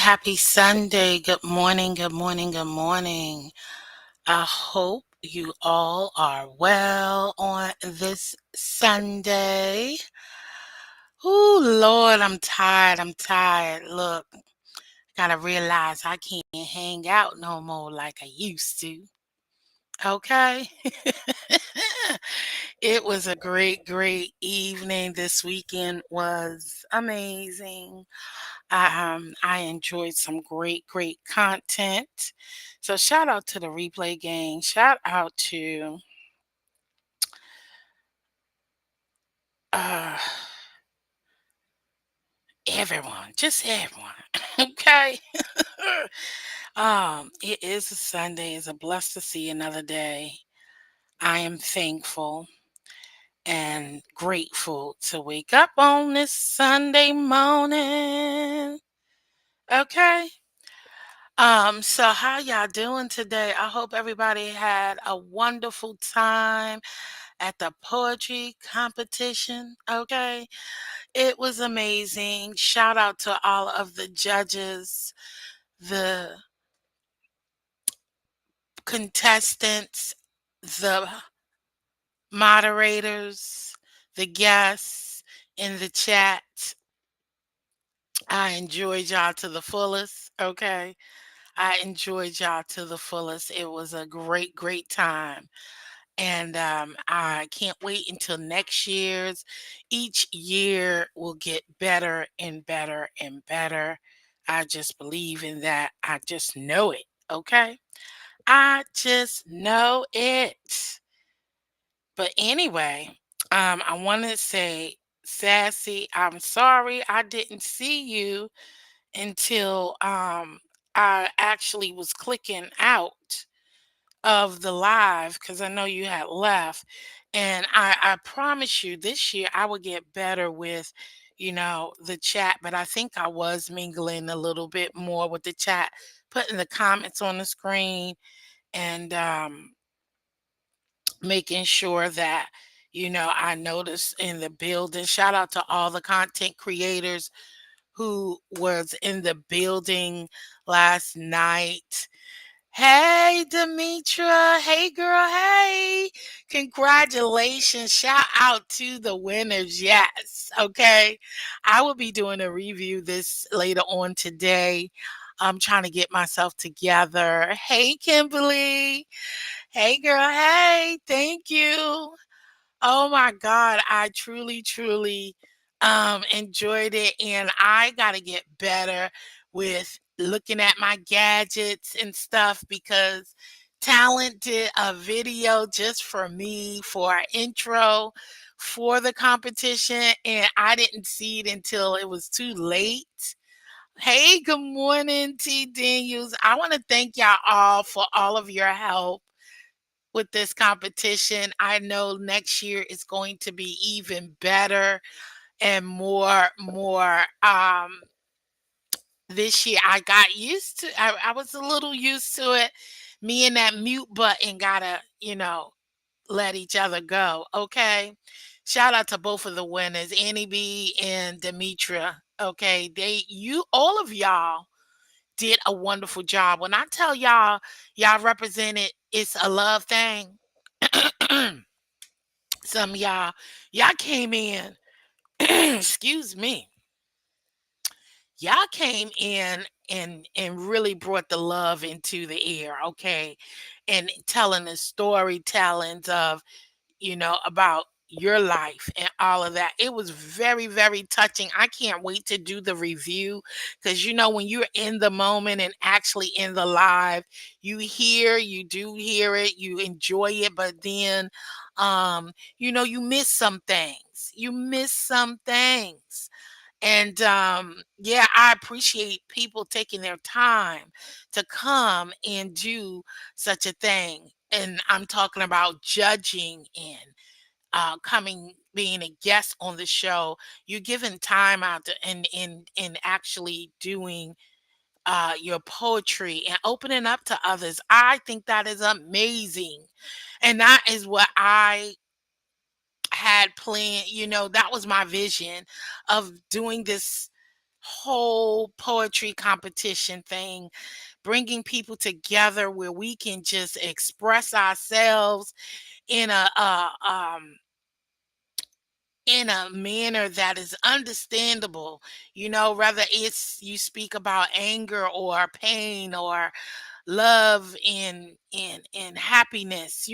happy Sunday. Good morning, good morning, good morning. I hope you all are well on this Sunday. Oh, Lord, I'm tired. I'm tired. Look, gotta realize I can't hang out no more like I used to. Okay? It was a great, great evening. This weekend was amazing. I enjoyed some great, great content. So shout out to the replay gang. Shout out to uh everyone. Just everyone. Okay. It is a Sunday. It's a blessed to see another day. I am thankful and grateful to wake up on this Sunday morning. Okay. So how y'all doing today? I hope everybody had a wonderful time at the poetry competition. Okay. It was amazing. Shout out to all of the judges, the contestants, the moderators, the guests in the chat. I enjoyed y'all to the fullest. Okay. I enjoyed y'all to the fullest. It was a great, great time. And I can't wait until next year's. Each year will get better and better and better. I just believe in that. I just know it. Okay. I just know it. But anyway, I want to say, Sassy, I'm sorry I didn't see you until I actually was clicking out of the live because I know you had left. And I promise you this year I would get better with, the chat. But I think I was mingling a little bit more with the chat, putting the comments on the screen and making sure that, I noticed in the building. Shout out to all the content creators who was in the building last night. Hey, Demetra. Hey, girl. Hey. Congratulations. Shout out to the winners. Yes. Okay. I will be doing a review this later on today. I'm trying to get myself together. Hey, Kimberly. Hey, girl. Hey. Thank you. Oh my God, I truly, truly enjoyed it. And I gotta get better with looking at my gadgets and stuff because Talent did a video just for me for our intro for the competition, and I didn't see it until it was too late. Hey, good morning, T Daniels. I want to thank y'all all for all of your help with this competition. I know next year is going to be even better and more this year. I got used to I was a little used to it. Me and that mute button gotta, let each other go. Okay. Shout out to both of the winners, Annie B and Demetra. Okay. All of y'all did a wonderful job. When I tell y'all represented it's a love thing. Some of y'all came in, excuse me, y'all came in and really brought the love into the air, okay? And telling the storytellings of, about your life and all of that. It was very, very touching. I can't wait to do the review because, when you're in the moment and actually in the live, you do hear it, you enjoy it, but then, you miss some things. You miss some things. And yeah, I appreciate people taking their time to come and do such a thing. And I'm talking about judging and being a guest on the show. You're giving time out to, and actually doing your poetry and opening up to others. I think that is amazing. And that is what I had planned. That was my vision of doing this whole poetry competition thing, bringing people together where we can just express ourselves in a manner that is understandable, whether it's you speak about anger or pain or love and happiness,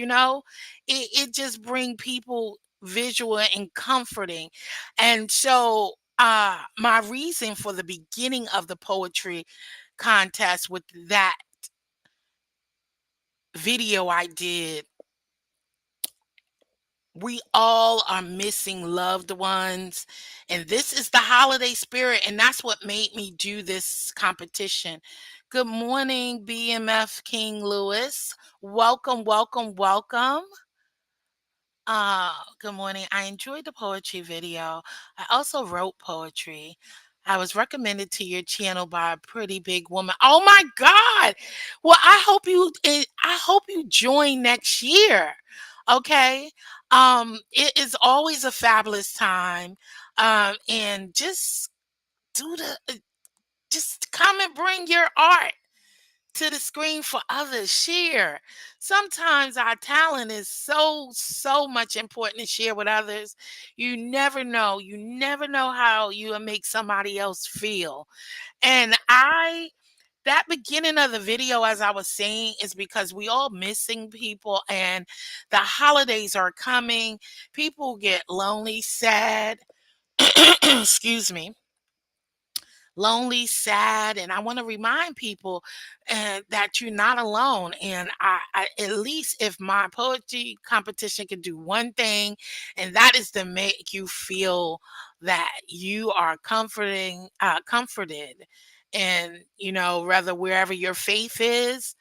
it just bring people visual and comforting. And so my reason for the beginning of the poetry contest with that video I did, we all are missing loved ones, and this is the holiday spirit, and that's what made me do this competition. Good morning, BMF King Lewis. Welcome, welcome, welcome. Good morning. I enjoyed the poetry video. I also wrote poetry. I was recommended to your channel by a pretty big woman. Oh my God. Well, I hope you join next year. Okay. It is always a fabulous time. And do the just come and bring your art to the screen for others. Share. Sometimes our talent is so much important to share with others. You never know. You never know how you will make somebody else feel. And that beginning of the video, as I was saying, is because we all missing people and the holidays are coming. People get lonely, sad. Excuse me, lonely, sad, and I want to remind people that you're not alone. And at least if my poetry competition can do one thing, and that is to make you feel that you are comforted, and rather wherever your faith is,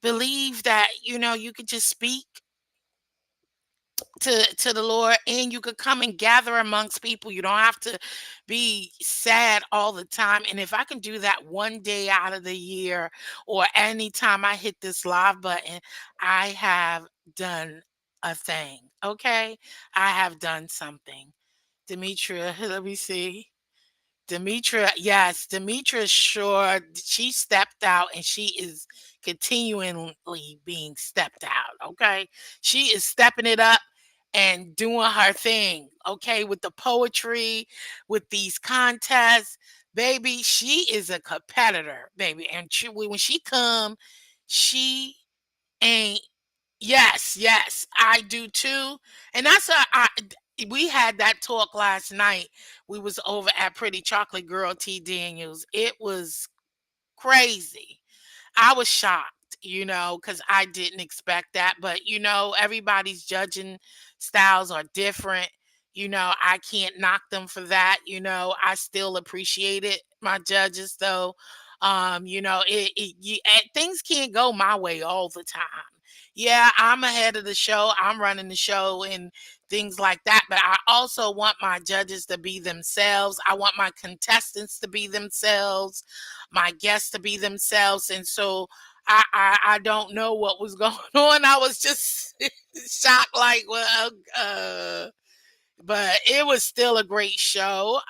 believe that you could just speak to the Lord, and you could come and gather amongst people. You don't have to be sad all the time. And if I can do that one day out of the year or anytime I hit this live button, I have done a thing. Okay? I have done something. Demetria, let me see. Demetra, yes, Demetra sure she stepped out and she is continually being stepped out. Okay. She is stepping it up and doing her thing. Okay. With the poetry, with these contests, baby, she is a competitor, baby. And when she come, she ain't. Yes, yes, I do too. And we had that talk last night. We was over at Pretty Chocolate Girl T Daniels. It was crazy. I was shocked, because I didn't expect that. But, everybody's judging styles are different. I can't knock them for that. I still appreciate it, my judges, though. Things can't go my way all the time. Yeah, I'm ahead of the show. I'm running the show and things like that. But I also want my judges to be themselves. I want my contestants to be themselves, my guests to be themselves. And so I don't know what was going on. I was just shocked, like, well, but it was still a great show.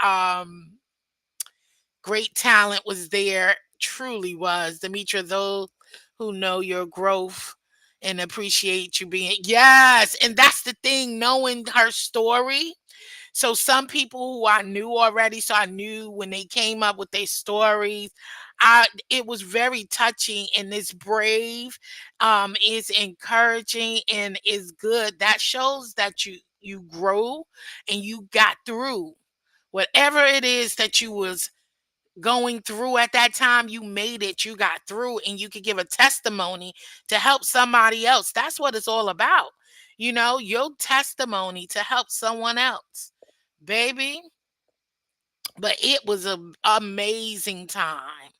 Great talent was there, truly was. Demetra, those who know your growth and appreciate you being, yes, and that's the thing, knowing her story. So some people who I knew already, so I knew when they came up with their stories, it was very touching and it's brave, is encouraging and is good. That shows that you grow and you got through whatever it is that you was going through at that time. You made it, you got through, and you could give a testimony to help somebody else. That's what it's all about. Your testimony to help someone else, baby. But it was an amazing time.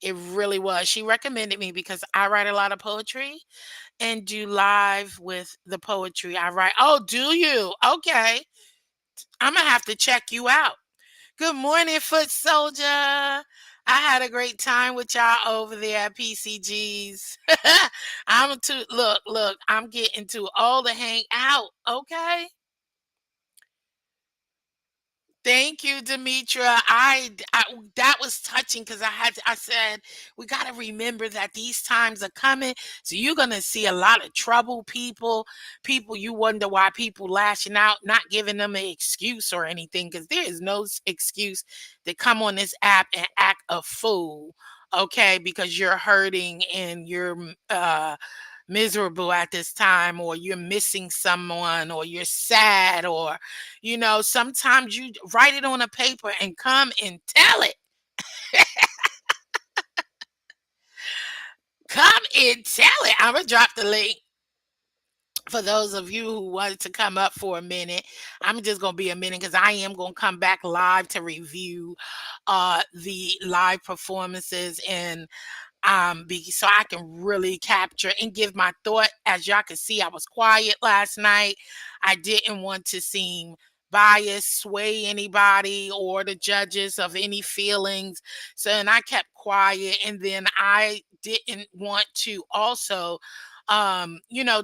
It really was. She recommended me because I write a lot of poetry and do live with the poetry I write. Oh, do you? Okay. I'm going to have to check you out. Good morning, Foot Soldier. I had a great time with y'all over there at PCG's. I'm getting to all the hang out, okay? Thank you, Demetra. That was touching because I said we got to remember that these times are coming. So you're gonna see a lot of trouble people. People you wonder why people lashing out, not giving them an excuse or anything, because there is no excuse to come on this app and act a fool. Okay, because you're hurting and you're miserable at this time, or you're missing someone, or you're sad, or sometimes you write it on a paper and come and tell it. Come and tell it. I'm gonna drop the link for those of you who wanted to come up for a minute. I'm just gonna be a minute because I am gonna come back live to review the live performances, and so I can really capture and give my thought. As y'all can see, I was quiet last night. I didn't want to seem biased, sway anybody or the judges of any feelings. So, and I kept quiet, and then I didn't want to also,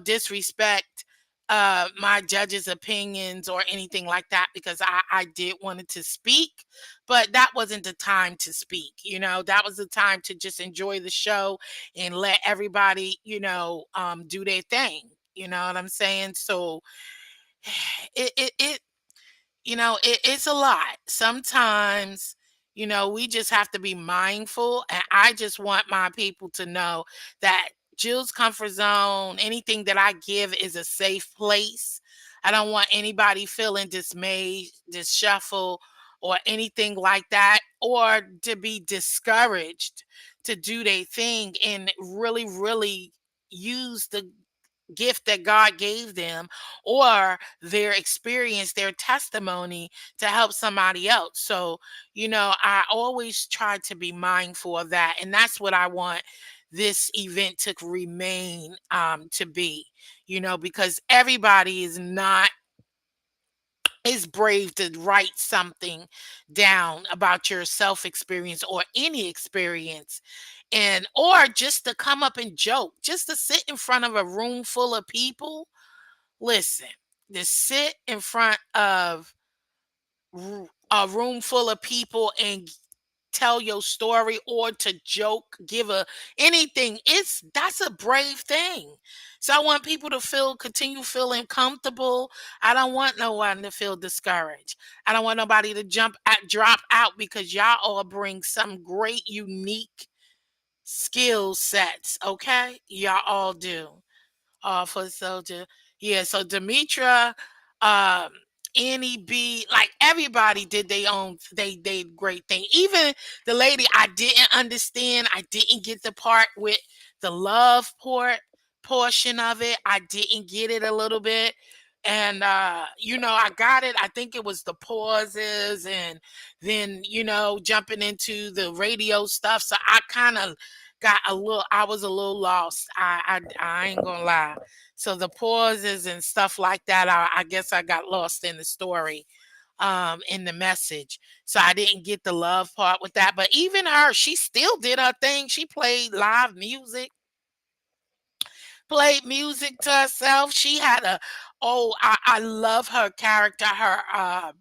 disrespect my judges' opinions or anything like that, because I did wanted to speak, but that wasn't the time to speak. That was the time to just enjoy the show and let everybody, do their thing. You know what I'm saying? So it it's a lot. Sometimes, we just have to be mindful. And I just want my people to know that Jill's comfort zone, anything that I give is a safe place. I don't want anybody feeling dismayed, disshuffle, or anything like that, or to be discouraged to do their thing and really, really use the gift that God gave them, or their experience, their testimony, to help somebody else. So, I always try to be mindful of that. And that's what I want this event to remain to be, because everybody is brave to write something down about your self experience or any experience, and or just to come up and joke, just to sit in front of a room full of people. Listen, to sit in front of a room full of people and tell your story, or to joke, give a anything, that's a brave thing. So I want people to continue feeling comfortable. I don't want no one to feel discouraged. I don't want nobody to drop out, because y'all all bring some great unique skill sets. Okay, y'all all do. For Soldier. Yeah, so Demetra, um, Annie B, like everybody did they great thing. Even the lady I didn't understand, I didn't get the part with the love portion of it. I didn't get it a little bit. And I got it. I think it was the pauses, and then, jumping into the radio stuff. So I kind of I was a little lost. I ain't gonna lie. So the pauses and stuff like that, I guess I got lost in the story, in the message. So I didn't get the love part with that. But even her, she still did her thing. She played music to herself. She had I love her character. I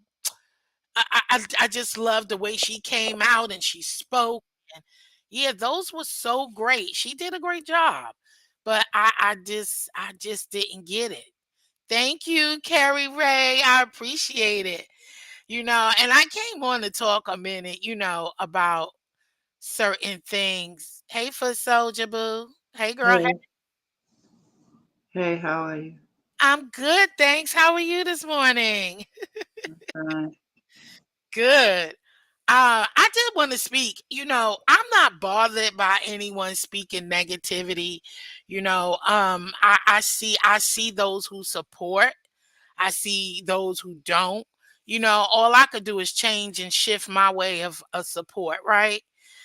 just love the way she came out and she spoke. And yeah, those were so great. She did a great job. But I just didn't get it. Thank you, Carrie Ray. I appreciate it. And I came on to talk a minute, about certain things. Hey, Foot Soldier Boo. Hey, girl. Hey. Hey, hey, how are you? I'm good, thanks. How are you this morning? Fine. Good. I did want to speak. I'm not bothered by anyone speaking negativity. I see those who support. I see those who don't. All I could do is change and shift my way of support, right?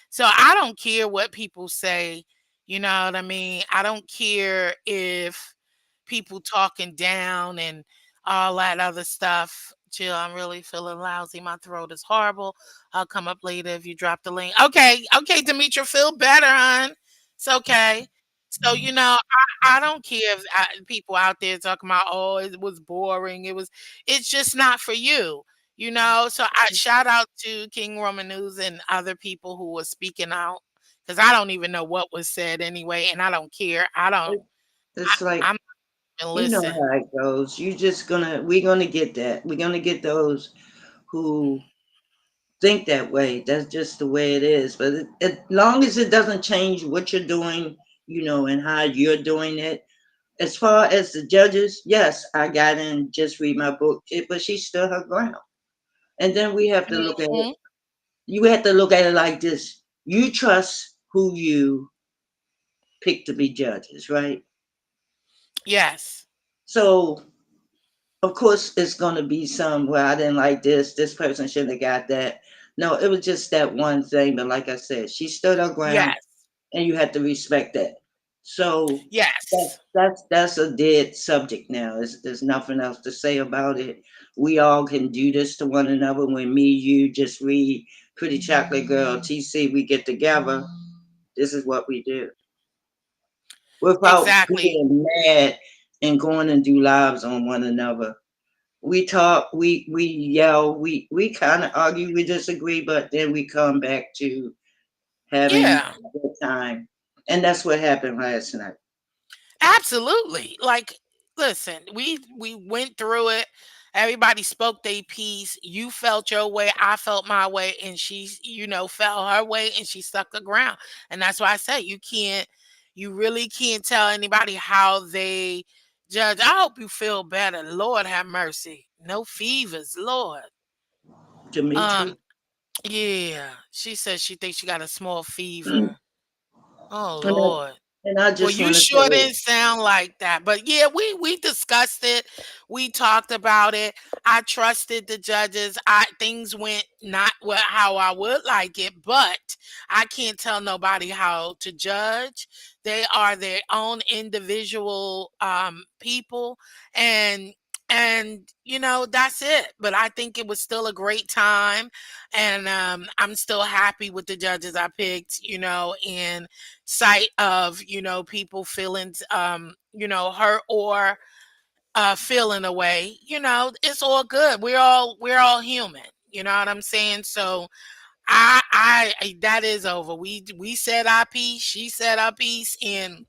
So I don't care what people say. You know what I mean? I don't care if people talking down and all that other stuff. Jill, I'm really feeling lousy. My throat is horrible. I'll come up later if you drop the link. Okay, Demetra, feel better, hon. It's okay. So, I don't care if people out there talking about, oh, it was boring. It's just not for you. So I shout out to King Roman News and other people who were speaking out because I don't even know what was said anyway, and I don't care. It- It's like, I'm not even you know listen. how it goes. We're gonna get that. We're gonna get those who think that way. That's just the way it is. But as long as it doesn't change what you're doing, and how you're doing it. As far as the judges, yes, I got in, just read my book, but she stood her ground. And then we have to look at it. Mhm. You have to look at it like this. You trust who you pick to be judges, right? Yes. So of course it's gonna be some where I didn't like this person shouldn't have got that. No, it was just that one thing. But like I said, she stood her ground Yes. and you have to respect that. So Yes. that's a dead subject now. There's nothing else to say about it. We all can do this to one another. When me, you, just read Pretty Chocolate Girl, TC, we get together. This is what we do without Exactly. being mad and going and do lives on one another. We talk, we yell, we kind of argue, we disagree, but then we come back to having Yeah. a good time, and that's what happened last night. Absolutely. Like, listen, we went through it. Everybody spoke their piece. You felt your way, I felt my way, and she, felt her way and she stuck the ground. And that's why I say you really can't tell anybody how they judge. I hope you feel better. Lord have mercy. No fevers, Lord. Demetri, Um, yeah. She says she thinks she got a small and fever. Oh I, Lord. and I Well, just you want to sure say, didn't sound like that. But yeah, we discussed it. We talked about it. I trusted the judges. I things went not how I would like it, but I can't tell nobody how to judge. They are their own individual people, and that's it. But I think it was still a great time, and I'm still happy with the judges I picked. And sight of people feeling hurt or feeling away. It's all good. We're all human. You know what I'm saying? So that is over. We said our piece, she said our piece, and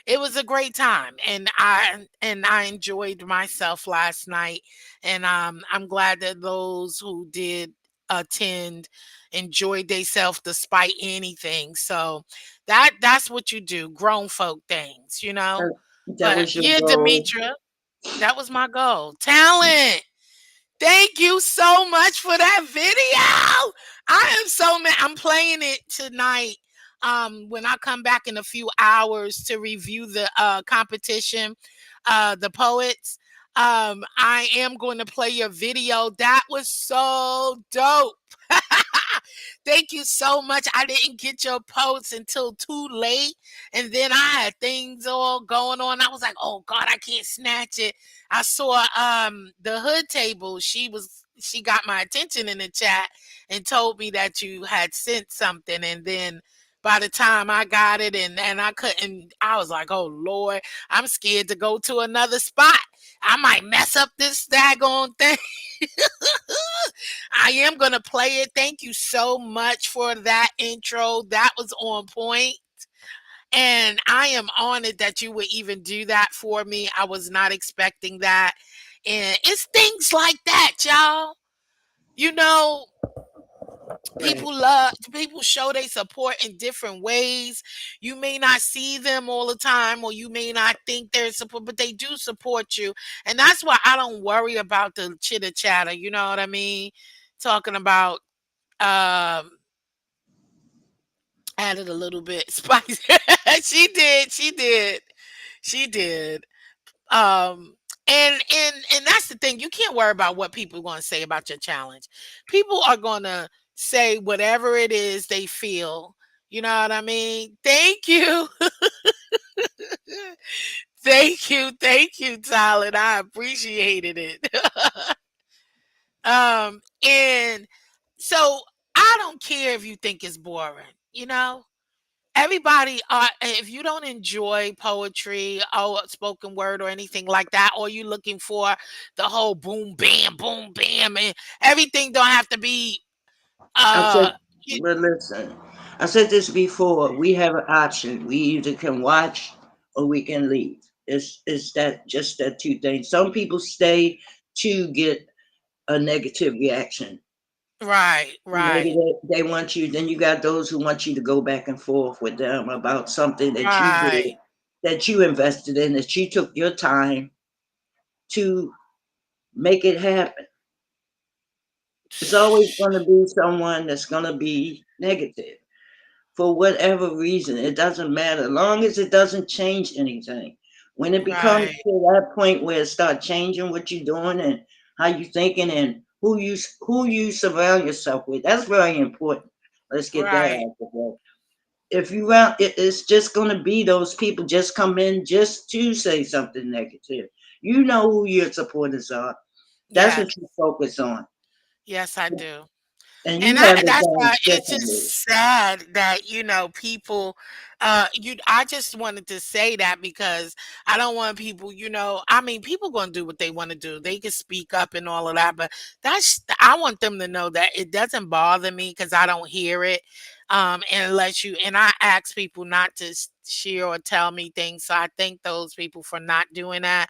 it was a great time, and I enjoyed myself last night, and I'm glad that those who did attend enjoyed themselves despite anything. So that's what you do, grown folk things. uh, that But was your yeah, goal. Demetra, that was my goal. Talent. Thank you so much for that video. I am so mad. I'm playing it tonight. When I come back in a few hours to review the competition, the poets. I am going to play your video. That was so dope. Thank you so much. I didn't get your posts until too late. And then I had things all going on. I was like, oh God, I can't snatch it. I saw the hood table. She got my attention in the chat and told me that you had sent something. And then by the time I got it and I couldn't, I was like, oh Lord, I'm scared to go to another spot. I might mess up this daggone thing. I am going to play it. Thank you so much for that intro. That was on point. And I am honored that you would even do that for me. I was not expecting that. And it's things like that, y'all. You know, Right. people show they support in different ways. You may not see them all the time, or you may not think they're support, but they do support you. And that's why I don't worry about the chitter chatter. You know what I mean? Talking about added a little bit spice. She did. Um and that's the thing. You can't worry about what people are going to say about your challenge. People are going to say whatever it is they feel. You know what I mean? Thank you. Thank you, Tyler. I appreciated it. And so I don't care if you think it's boring, you know? everybody if you don't enjoy poetry or spoken word or anything like that, or you looking for the whole boom bam and everything don't have to be I said, uh y- but listen, I said this before. We have an option. We either can watch or we can leave. It's that just that two things. Some people stay to get a negative reaction. right, Maybe right, they want you. Then you got those who want you to go back and forth with them about something that you did, right, that you invested in, that you took your time to make it happen. It's always going to be someone that's going to be negative for whatever reason. It doesn't matter, long as it doesn't change anything. When it becomes right, to that point where it start changing what you're doing and how you thinking and who you surround yourself with, that's very important. Let's get that right. out of the way. If you round, it's just going to be those people just come in just to say something negative. You know who your supporters are. That's Yes, what you focus on, yes, I do. and And you have it that's done why it's differently. just sad that, people, I just wanted to say that because I don't want people, I mean, people gonna do what they want to do. They can speak up and all of that, but I want them to know that it doesn't bother me because I don't hear it. And I ask people not to share or tell me things. So I thank those people for not doing that.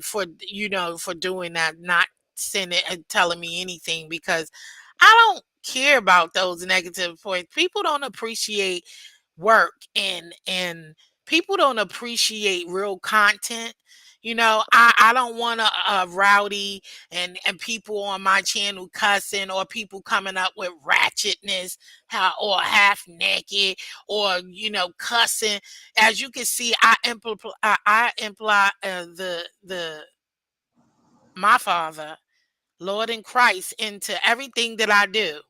For doing that, not sending and telling me anything because I don't care about those negative points. People don't appreciate work and people don't appreciate real content. I don't want a rowdy and people on my channel cussing or people coming up with ratchetness or half naked or cussing. As you can see, I imply the my Father, Lord in Christ, into everything that I do.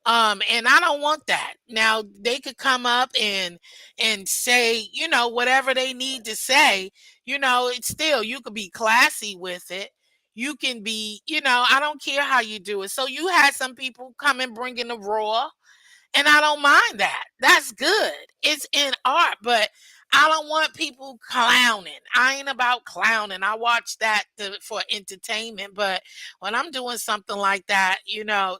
And I don't want that. Now they could come up and say, whatever they need to say. It's still, you could be classy with it. You can be, I don't care how you do it. So you had some people come and bring in the raw, and I don't mind that. That's good. It's in art, but I don't want people clowning. I ain't about clowning. I watch that for entertainment, but when I'm doing something like that,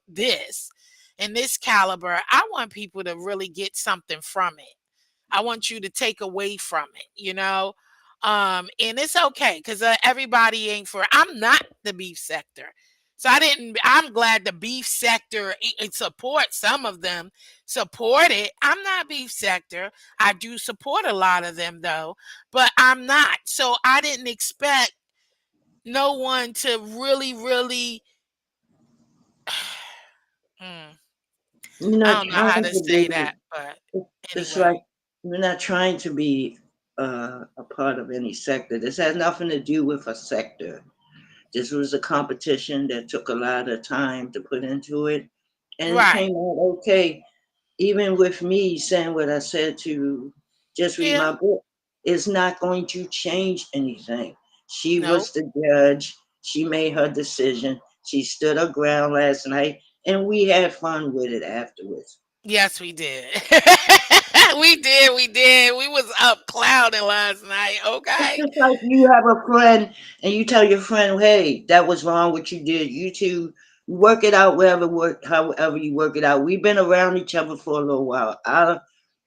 this and this caliber, I want people to really get something from it. I want you to take away from it. And it's okay because everybody ain't for. I'm not the beef sector, so I didn't. I'm glad the beef sector it supports some of them. Support it. I'm not beef sector. I do support a lot of them though, but I'm not. So I didn't expect no one to really, really. Mm, You're I not don't know how trying to to say be. that, but It's anyway, like we're not trying to be a part of any sector. This has nothing to do with a sector. This was a competition that took a lot of time to put into it, and it right? came out okay. Even with me saying what I said to just read Yeah. my book, it's not going to change anything. She Nope. was the judge. She made her decision. She stood her ground last night, and we had fun with it afterwards. Yes, we did. We did. We was up clouding last night, It's okay? just like you have a friend and you tell your friend, "Hey, that was wrong. What you did. You two work it out. However you work it out." We've been around each other for a little while. I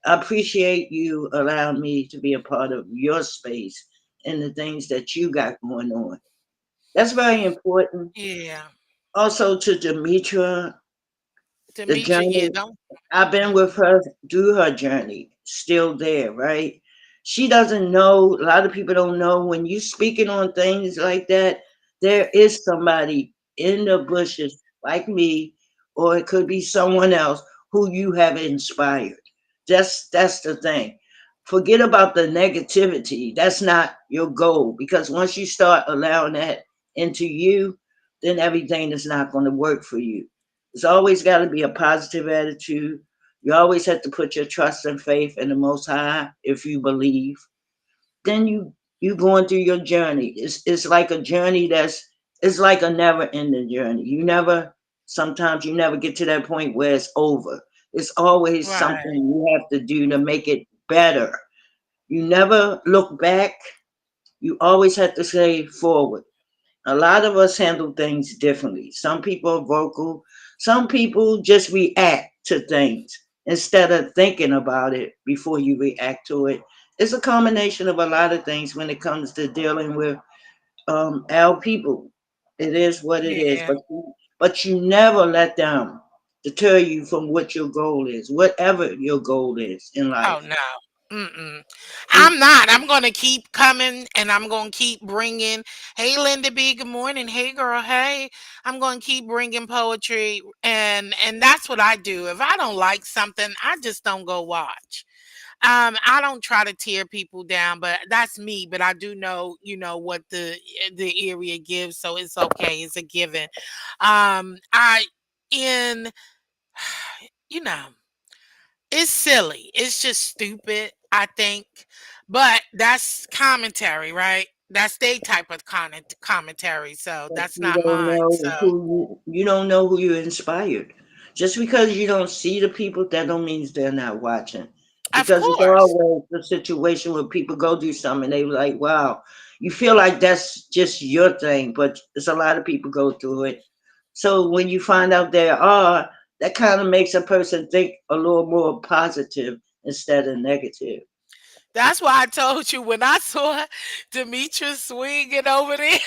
appreciate you allowing me to be a part of your space and the things that you got going on. That's very important. Yeah. Also to Demetra, the Demetri, yeah, journey. don't I've been mhm. with her through her journey, still there, right? She doesn't know, a lot of people don't know when you speaking on things like that, there is somebody in the bushes like me, or it could be someone else who you have inspired. That's the thing. Forget about the negativity. That's not your goal because once you start allowing that into you, then everything is not going to work for you. It's always got to be a positive attitude. You always have to put your trust and faith in the Most High if you believe. Then you going through your journey. It's like a journey it's like a never ending journey. You never sometimes you never get to that point where it's over. It's always something Right. you have to do to make it better. You never look back. You always have to say forward. A lot of us handle things differently. Some people are vocal. Some people just react to things instead of thinking about it before you react to it. It's a combination of a lot of things when it comes to dealing with our people. It is what it is, Yeah. but you never let them deter you from what your goal is, whatever your goal is in Oh life. no. Mm-mm. You, I'm not. I'm gonna keep coming, and I'm gonna keep bringing. Hey, Linda B. Good morning. Hey, girl. Hey. I'm gonna keep bringing poetry, and that's what I do. If I don't like something, I just don't go watch. I don't try to tear people down, but that's me. But I do know, what the area gives, so it's okay. It's a given. I in you know it's silly. It's just stupid, I think. But that's commentary, right? That's their type of commentary. So but that's you not don't mine. know So, who you don't know who you inspired. Just because you don't see the people, that don't mean they're not watching. of Because it's course, always the situation where people go do something and they like, wow, you feel like that's just your thing, but it's a lot of people go through it. So when you find out there are, that kind of makes a person think a little more positive instead of negative. that's why I told you when I saw Demetra swinging over there.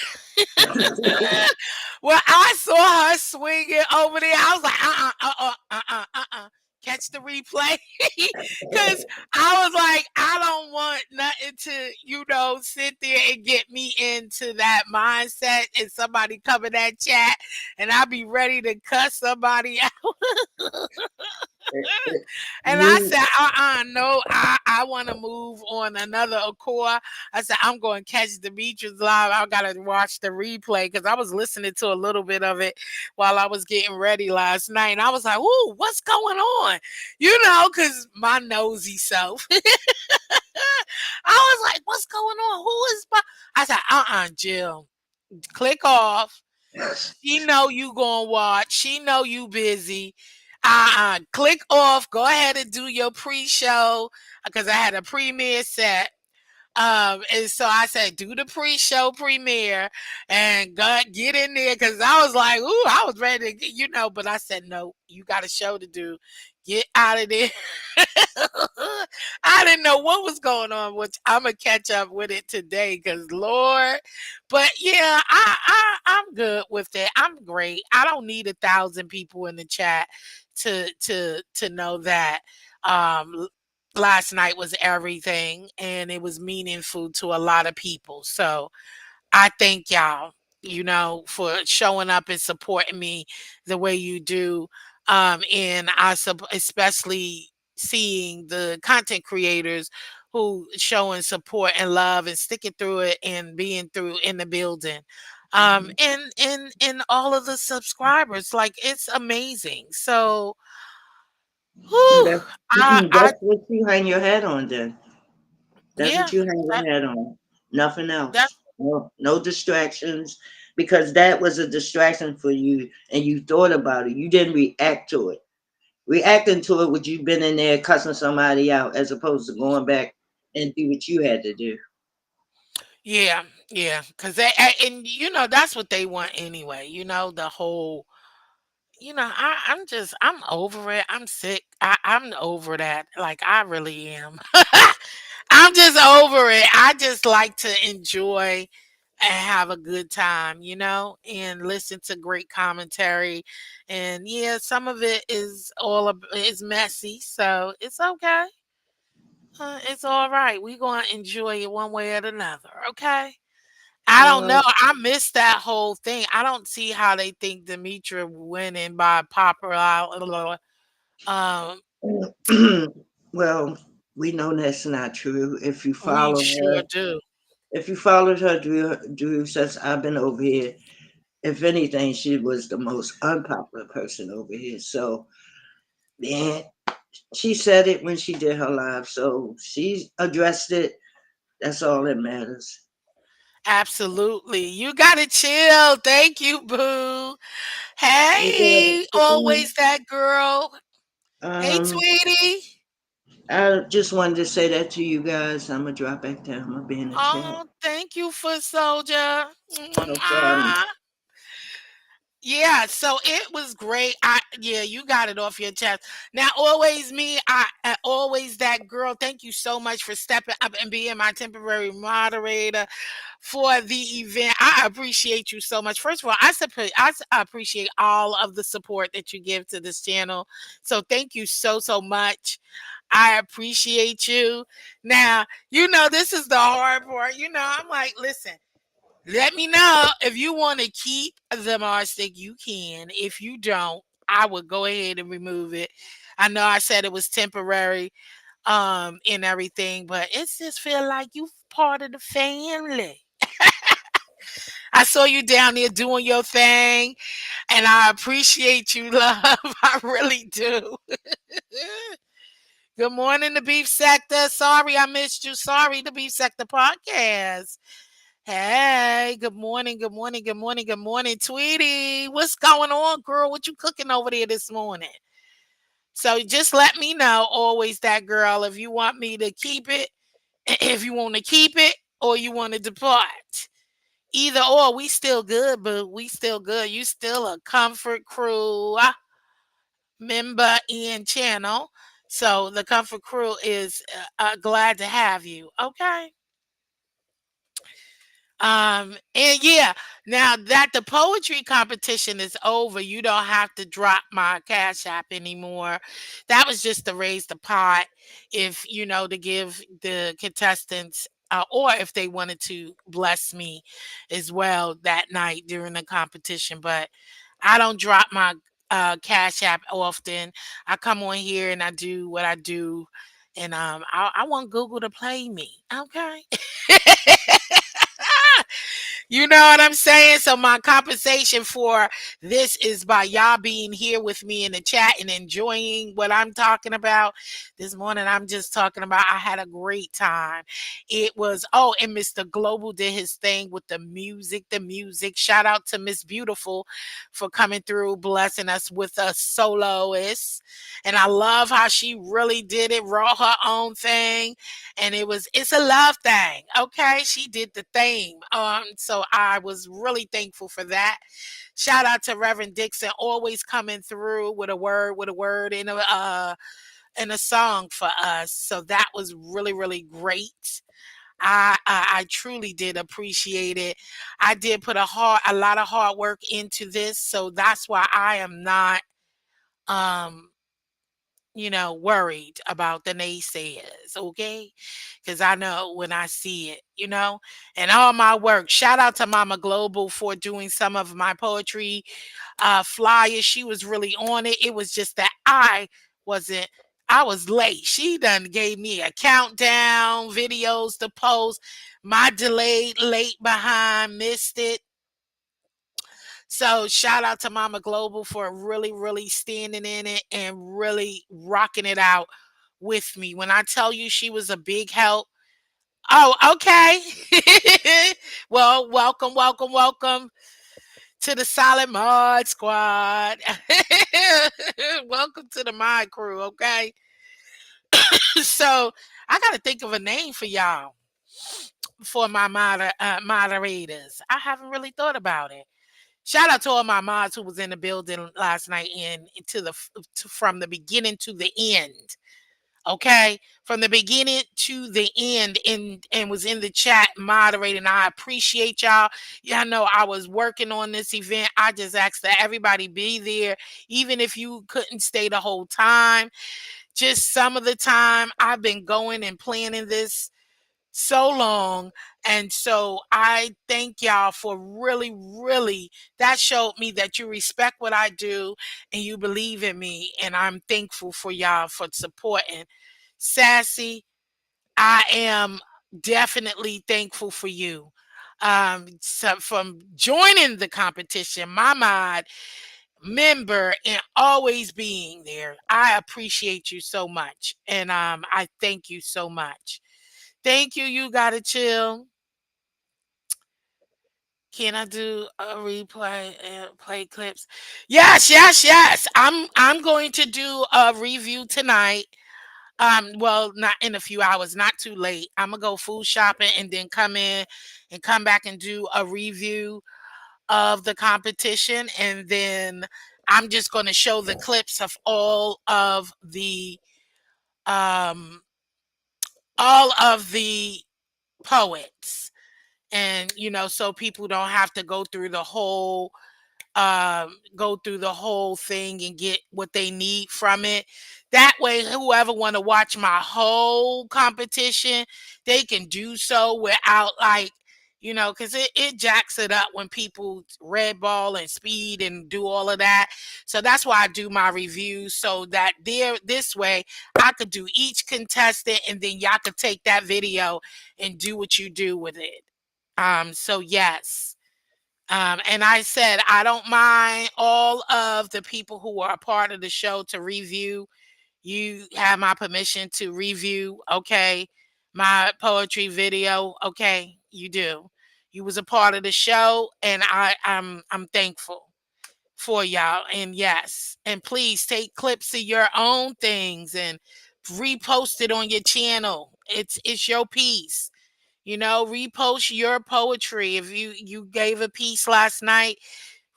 When I saw her swinging over there, I was like, catch the replay. Because I was like, I don't want nothing to, sit there and get me into that mindset and somebody come in that chat and I'll be ready to cuss somebody out. And I You said, no, I want to move on another accord. I said, I'm going to catch Demetrius live. I got to watch the replay because I was listening to a little bit of it while I was getting ready last night. And I was like, ooh, what's going on? Because my nosy self. I was like, what's going on? Who is I said, Jill, click off. She know you gonna watch. She know you busy. Click off. Go ahead and do your pre-show because I had a premiere set. And so I said, do the pre-show premiere and get in there because I was like, ooh, I was ready to, but I said, no, you got a show to do. Get out of there. I didn't know what was going on, which I'm gonna catch up with it today because Lord, but yeah, I'm good with it. I'm great. I don't need 1,000 people in the chat to know that last night was everything and it was meaningful to a lot of people. So I thank y'all, for showing up and supporting me the way you do. And especially seeing the content creators who showing support and love and sticking through it and being through in the building. And all of the subscribers, like it's amazing. So whew, that's I that's what you hang your head on then. That's what yeah, you hang that your head on. Nothing that else. No, no distractions. Because that was a distraction for you and you thought about it. You didn't react to it. Reacting to it would you been in there cussing somebody out as opposed to going back and do what you had to do. yeah, yeah, because and that's what they want anyway. The whole. I'm over it. I'm sick. I'm over that. Like I really am. I'm just over it. I just like to enjoy and have a good time, and listen to great commentary. And yeah, some of it is messy, so it's okay. It's all right. We gonna enjoy it one way or another. Okay. I don't know. Well, I missed that whole thing. I don't see how they think Demetra winning by popular. Um, well, we know that's not true. If you we follow sure her, do. if you followed her since I've been over here, if anything, she was the most unpopular person over here. So, yeah, she said it when she did her live. So she addressed it. That's all that matters. Absolutely. You gotta chill. Thank you, boo. Yeah. Hey, always that girl. Hey, Um, sweetie. I just wanted to say that to you guys. I'm gonna drop back down. I'm gonna be in the chat. Oh, thank you, foot soldier. No problem. Yeah, so it was great. Yeah, you got it off your chest. Now, always me, I always that girl. Thank you so much for stepping up and being my temporary moderator for the event. I appreciate you so much. First of all, I appreciate all of the support that you give to this channel. So thank you so much. I appreciate you. Now, this is the hard part. I'm like, listen, let me know if you want to keep the Mars stick. You can. If you don't, I would go ahead and remove it. I know I said it was temporary, and everything, but it's just feel like you part of the family. I saw you down there doing your thing, and I appreciate you, love. I really do. Good morning, the Beef Sector. Sorry I missed you. Sorry, the Beef Sector podcast. Hey, good morning, good morning, good morning, good morning, Tweety. What's going on, girl? What you cooking over there this morning? So just let me know, always that girl, if you want me to keep it, if you want to keep it, or you want to depart. Either or, we still good, but we still good. You still a Comfort Crew member and channel. So the Comfort Crew is glad to have you. Okay. And yeah, now that the poetry competition is over, you don't have to drop my cash app anymore. That was just to raise the pot, if to give the contestants, or if they wanted to bless me as well that night during the competition. But I don't drop my cash app often. I come on here and I do what I do, and I want Google to play me. Okay. You know what I'm saying? So my compensation for this is by y'all being here with me in the chat and enjoying what I'm talking about. This morning I'm just talking about I had a great time. It was and Mr. Global did his thing with the music, the music. Shout out to Miss Beautiful for coming through, blessing us with a soloist. And I love how she really did it, wrote her own thing, and it's a love thing. Okay, she did the thing. So I was really thankful for that. Shout out to Reverend Dixon, always coming through with a word in a song for us. So that was really really great. I truly did appreciate it. I did put a lot of hard work into this, so that's why I am not um worried about the naysayers, okay? Because I know when I see it, and all my work. Shout out to Mama Global for doing some of my poetry flyers. She was really on it. It was just that wasn't. I was late. She done gave me a countdown, videos to post. My delayed, late behind, missed it. So shout out to Mama Global for really, really standing in it and really rocking it out with me. When I tell you she was a big help. Oh, okay. Well, welcome, welcome, welcome to the Solid Mod Squad. Welcome to the Mod Crew, okay? So I got to think of a name for y'all, for my moderators. I haven't really thought about it. Shout out to all my mods who was in the building last night and from the beginning to the end. Okay, from the beginning to the end, and was in the chat moderating. I appreciate y'all. Yeah, I know I was working on this event. I just asked that everybody be there, even if you couldn't stay the whole time. Just some of the time, I've been going and planning this so long. And so I thank y'all for really, really, that showed me that you respect what I do and you believe in me. And I'm thankful for y'all for supporting. Sassy, I am definitely thankful for you. So from joining the competition, my mod member, and always being there. I appreciate you so much. And I thank you so much. Thank you. You gotta chill. Can I do a replay and play clips? Yes, yes, yes. I'm going to do a review tonight. Well, not in a few hours, not too late. I'm gonna go food shopping and then come in and come back and do a review of the competition, and then I'm just gonna show the clips of um all of the poets, and so people don't have to go through the whole thing and get what they need from it. That way, whoever want to watch my whole competition, they can do so without, like, because it jacks it up when people red ball and speed and do all of that. So that's why I do my reviews, so that there this way I could do each contestant, and then y'all could take that video and do what you do with it. So yes. And I said, I don't mind all of the people who are a part of the show to review. You have my permission to review, okay? My poetry video, okay? You do. You was a part of the show, and I'm thankful for y'all. And yes, and please take clips of your own things and repost it on your channel. It's your piece. Repost your poetry. If you gave a piece last night,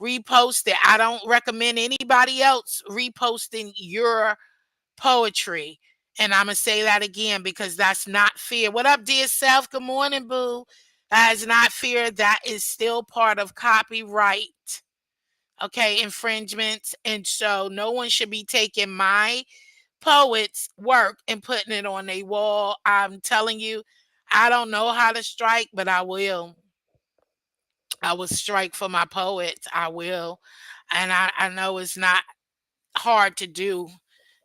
repost it. I don't recommend anybody else reposting your poetry. And I'm gonna say that again because that's not fair. What up, dear self? Good morning, boo. That is not fair. That is still part of copyright. Okay, infringements. And so no one should be taking my poets' work and putting it on a wall. I'm telling you, I don't know how to strike, but I will. I will strike for my poets. I will. And I know it's not hard to do,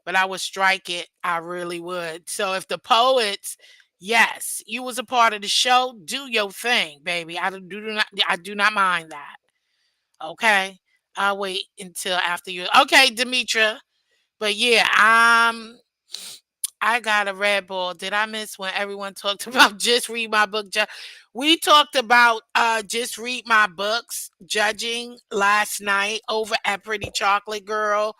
but I would strike it. I really would. So if the poets, yes, you was a part of the show, do your thing, baby. I do not mind that. Okay. I'll wait until after you. Okay, Demetra. But yeah, I got a red ball. Did I miss when everyone talked about just read my book? We talked about just read my books judging last night over at Pretty Chocolate Girl.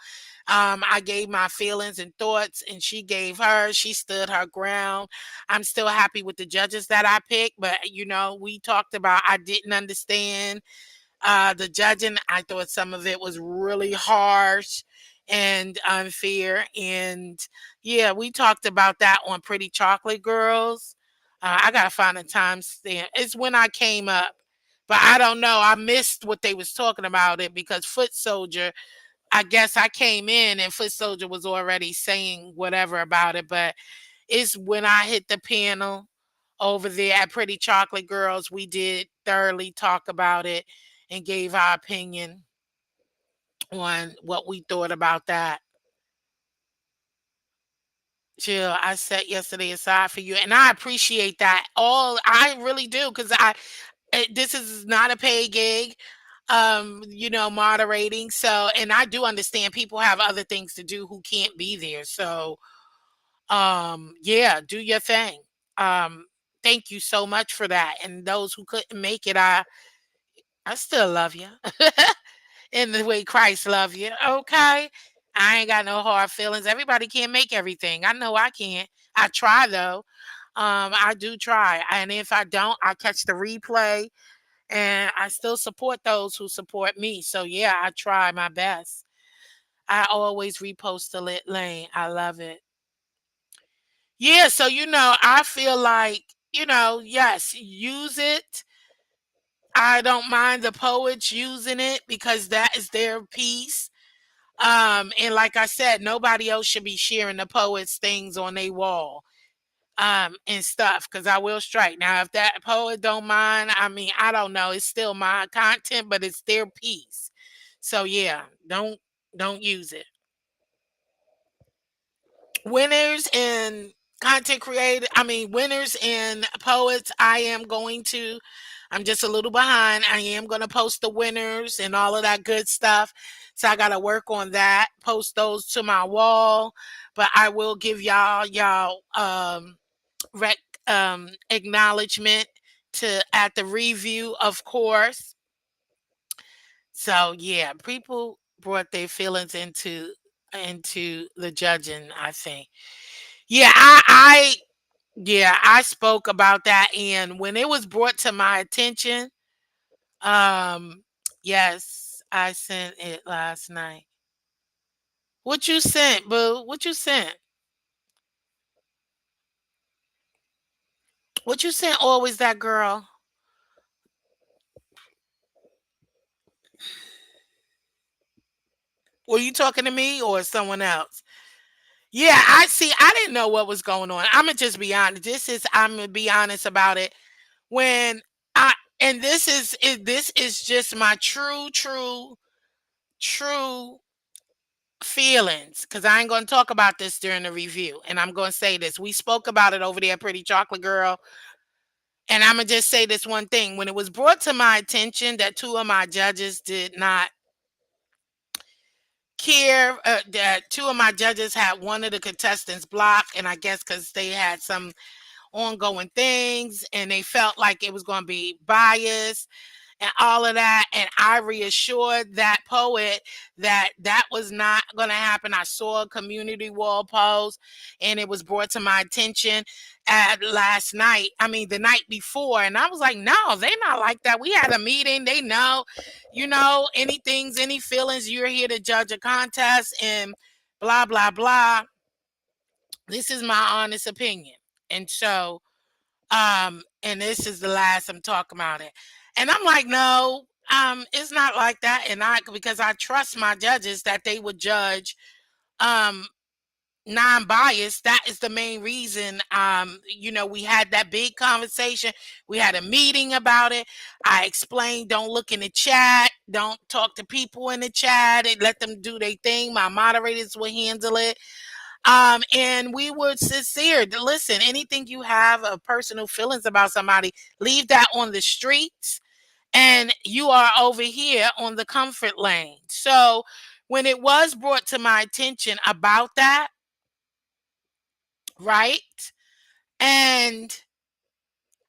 I gave my feelings and thoughts, and she gave hers. She stood her ground. I'm still happy with the judges that I picked, but we talked about I didn't understand the judging. I thought some of it was really harsh and unfair. And yeah, we talked about that on Pretty Chocolate Girls. I gotta find a timestamp. It's when I came up, but I don't know. I missed what they was talking about it because Foot Soldier. I guess I came in and Foot Soldier was already saying whatever about it, but it's when I hit the panel over there at Pretty Chocolate Girls. We did thoroughly talk about it and gave our opinion on what we thought about that. Chill, I set yesterday aside for you, and I appreciate that. All I really do, because this is not a paid gig, moderating. So, and I do understand people have other things to do who can't be there. So, yeah, do your thing. Um, thank you so much for that. And those who couldn't make it, I still love you. In the way Christ love you. Okay. I ain't got no hard feelings. Everybody can't make everything. I know I can't. I try though. I do try. And if I don't, I catch the replay, and I still support those who support me. So yeah, I try my best. I always repost the lit lane. I love it. Yeah, so I feel like, yes, use it. I don't mind the poets using it because that is their piece. And like I said, nobody else should be sharing the poets' things on their wall, and stuff, because I will strike. Now, if that poet don't mind, I mean, I don't know. It's still my content, but it's their piece. So yeah, don't use it. Winners and content creator, I mean winners and poets, I'm just a little behind. I am going to post the winners and all of that good stuff. So I got to work on that, post those to my wall, but I will give y'all rec acknowledgement to at the review, of course. So yeah, people brought their feelings into the judging, I think. Yeah, I spoke about that, and when it was brought to my attention, um yes, I sent it last night. What you sent, boo? What you sent? What you sent? Always that girl. Were you talking to me or someone else? Yeah, I see. I didn't know what was going on. I'm gonna just be honest. I'm gonna be honest about it. When I and this is just my true feelings, because I ain't gonna talk about this during the review, and I'm gonna say this. We spoke about it over there, Pretty Chocolate Girl, and I'm gonna just say this one thing. When it was brought to my attention that two of my judges did not care, that two of my judges had one of the contestants blocked, and I guess because they had some ongoing things and they felt like it was going to be biased and all of that. And I reassured that poet that that was not going to happen. I saw a community wall post and it was brought to my attention at last night. I mean, the night before. And I was like, no, they're not like that. We had a meeting. They know, any feelings, you're here to judge a contest and blah, blah, blah. This is my honest opinion. And so, and this is the last I'm talking about it. And I'm like, no, it's not like that. And because I trust my judges that they would judge um non-biased. That is the main reason. We had that big conversation. We had a meeting about it. I explained, don't look in the chat, don't talk to people in the chat, and let them do their thing. My moderators will handle it. And we were sincere. Listen, anything you have of personal feelings about somebody, leave that on the streets. And you are over here on the comfort lane. So when it was brought to my attention about that, right? And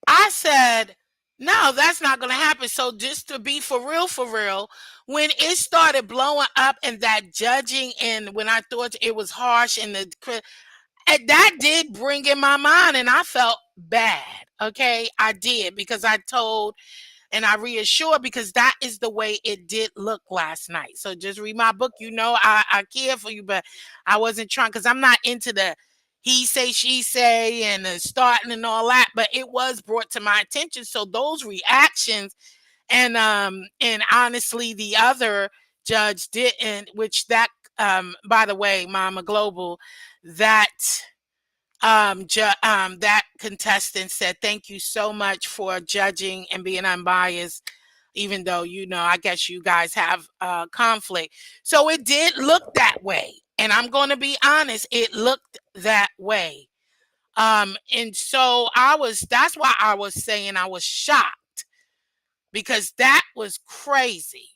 I said, no, that's not going to happen. So just to be for real, when it started blowing up and that judging, and when I thought it was harsh and and that did bring in my mind, and I felt bad. Okay, I did, because I told and I reassured, because that is the way it did look last night. So just read my book. I care for you, but I wasn't trying, because I'm not into the he say she say and the starting and all that. But it was brought to my attention. So those reactions, and honestly, the other judge didn't, which that by the way, Mama Global, that that contestant said, thank you so much for judging and being unbiased, even though, I guess you guys have conflict. So it did look that way. And I'm going to be honest, it looked that way. And so that's why I was saying I was shocked, because that was crazy.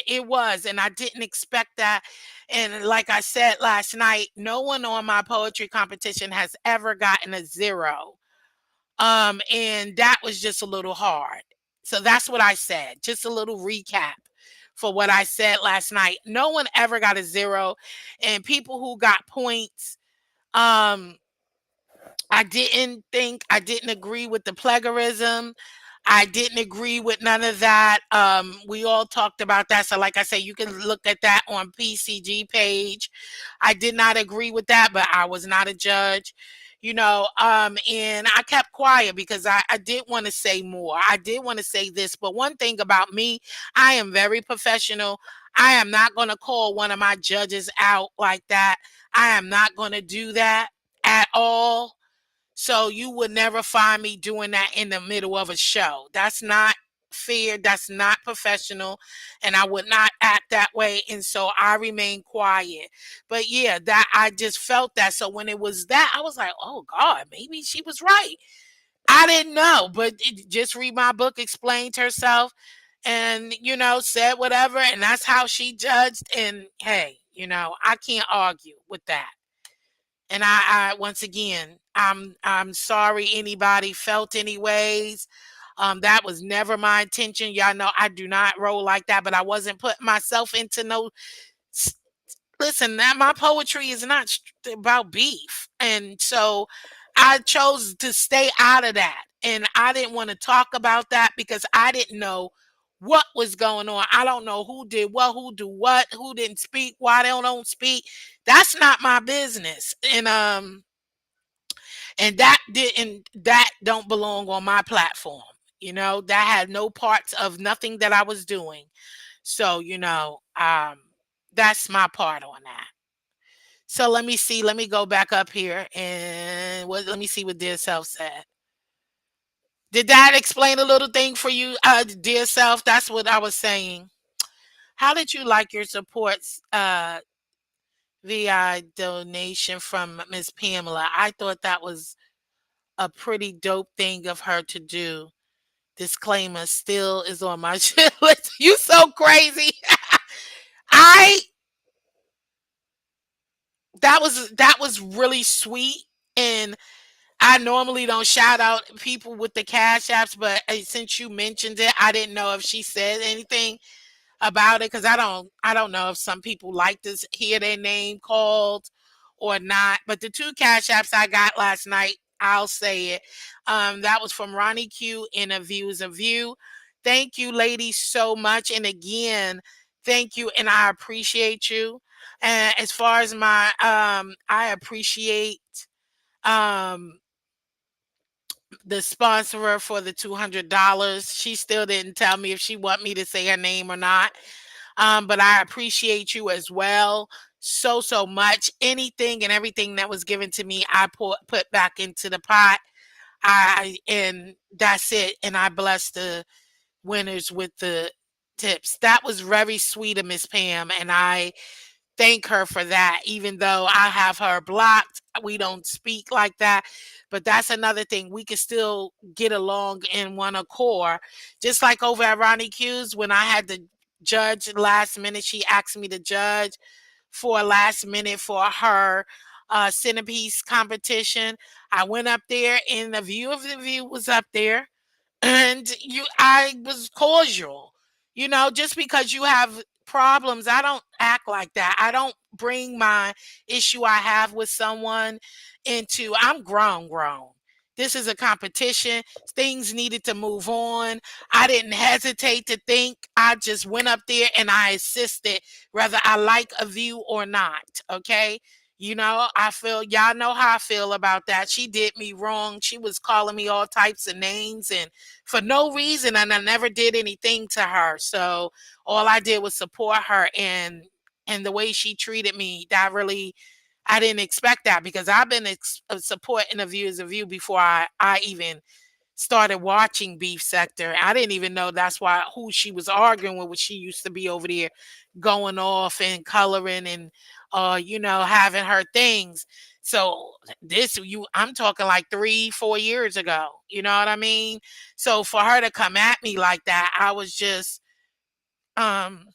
It was, and I didn't expect that. And like I said last night, no one on my poetry competition has ever gotten a zero. And that was just a little hard. So that's what I said. Just a little recap for what I said last night. No one ever got a zero, and people who got points, um, I didn't agree with the plagiarism. I didn't agree with none of that. We all talked about that. So, like I say, you can look at that on PCG page. I did not agree with that, but I was not a judge, and I kept quiet because I did want to say more. I did want to say this, but one thing about me, I am very professional. I am not going to call one of my judges out like that. I am not going to do that at all. So you would never find me doing that in the middle of a show. That's not fair. That's not professional. And I would not act that way. And so I remain quiet. But yeah, that I just felt that. So when it was that, I was like, oh God, maybe she was right. I didn't know, but just read my book, explained herself, and said whatever. And that's how she judged. And hey, I can't argue with that. And I once again, I'm sorry anybody felt any ways. That was never my intention. Y'all know I do not roll like that, but I wasn't putting myself into no. s- Listen, that my poetry is not about beef, and so I chose to stay out of that. And I didn't want to talk about that because I didn't know what was going on. I don't know who did what, who do what, who didn't speak, why they don't speak. That's not my business. And that don't belong on my platform. That had no parts of nothing that I was doing. So, that's my part on that. So let me see. Let me go back up here and let me see what dear self said. Did that explain a little thing for you, dear self? That's what I was saying. How did you like your supports VI donation from Miss Pamela? I thought that was a pretty dope thing of her to do. Disclaimer still is on my shit list. You so crazy. I that was really sweet, and I normally don't shout out people with the cash apps, but since you mentioned it, I didn't know if she said anything about it because I don't know if some people like to hear their name called or not. But the two cash apps I got last night, I'll say it. That was from Ronnie Q in A View is a View. Thank you, ladies, so much. And again, thank you, and I appreciate you. And as far as I appreciate um the sponsorer for the $200. She still didn't tell me if she want me to say her name or not. But I appreciate you as well so so much. Anything and everything that was given to me, I put back into the pot. And that's it. And I bless the winners with the tips. That was very sweet of Miss Pam, and I thank her for that. Even though I have her blocked, we don't speak like that. But that's another thing. We can still get along in one accord. Just like over at Ronnie Q's, when I had to judge last minute, she asked me to judge for last minute for her centerpiece competition. I went up there, and the View of the View was up there, and I was cordial. Just because you have problems, I don't act like that. I don't bring my issue I have with someone into I'm grown. This is a competition. Things needed to move on. I didn't hesitate to think. I just went up there and I assisted, whether I like a view or not. Okay. I feel y'all know how I feel about that. She did me wrong. She was calling me all types of names and for no reason, and I never did anything to her. So all I did was support her, and the way she treated me, that really I didn't expect that because I've been supporting the Views of You before I even started watching Beef Sector. I didn't even know that's why who she was arguing with. She used to be over there going off and coloring and having her things. So I'm talking like 3-4 years ago. You know what I mean? So for her to come at me like that, I was just um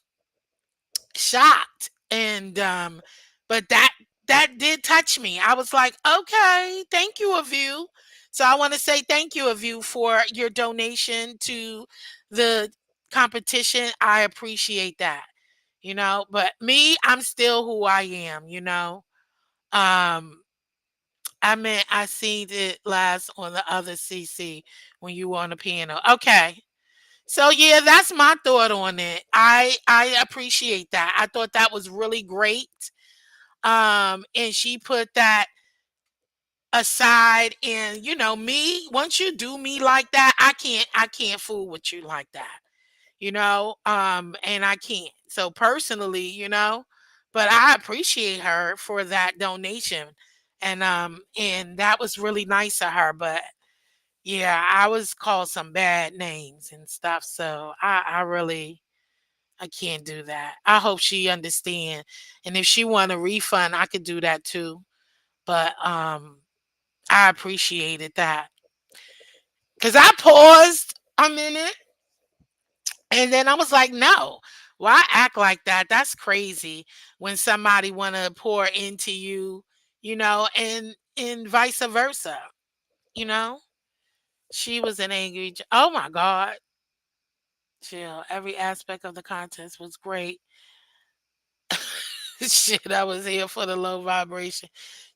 shocked. And but that did touch me. I was like, okay, thank you, of you. So I want to say thank you, of you, for your donation to the competition. I appreciate that. But me, I'm still who I am. um I seen it last on the other CC when you were on the piano. Okay. So yeah, that's my thought on it. I appreciate that. I thought that was really great. And she put that aside, and me, once you do me like that, I can't fool with you like that. And I can't. So personally, but I appreciate her for that donation. And that was really nice of her. But yeah, I was called some bad names and stuff. So I can't do that. I hope she understand. And if she want a refund, I could do that too. But I appreciated that. Cause I paused a minute and then I was like, no, why act like that? That's crazy when somebody wanna pour into you, and vice versa, you know? She was an angry. Oh my God, chill. Every aspect of the contest was great. Shit, I was here for the low vibration.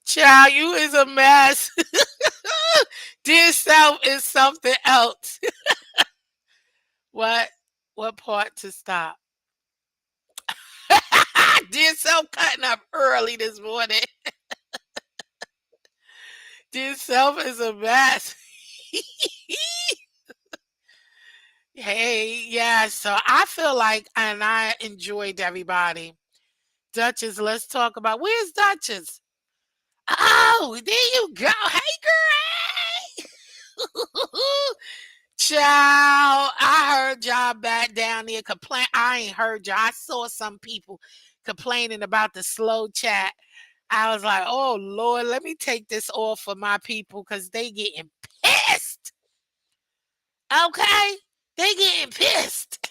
Child, you is a mess. Dear self is something else. What? What part to stop? Dear self cutting up early this morning. Dear self is a mess. Hey, yeah, so I feel like, and I enjoyed everybody. Duchess, let's talk about where's Duchess? Oh, there you go. Hey, girl. Child, I heard y'all back down there complain. I ain't heard y'all. I saw some people complaining about the slow chat. I was like, oh Lord, let me take this off for my people because they getting pissed. Okay? They getting pissed.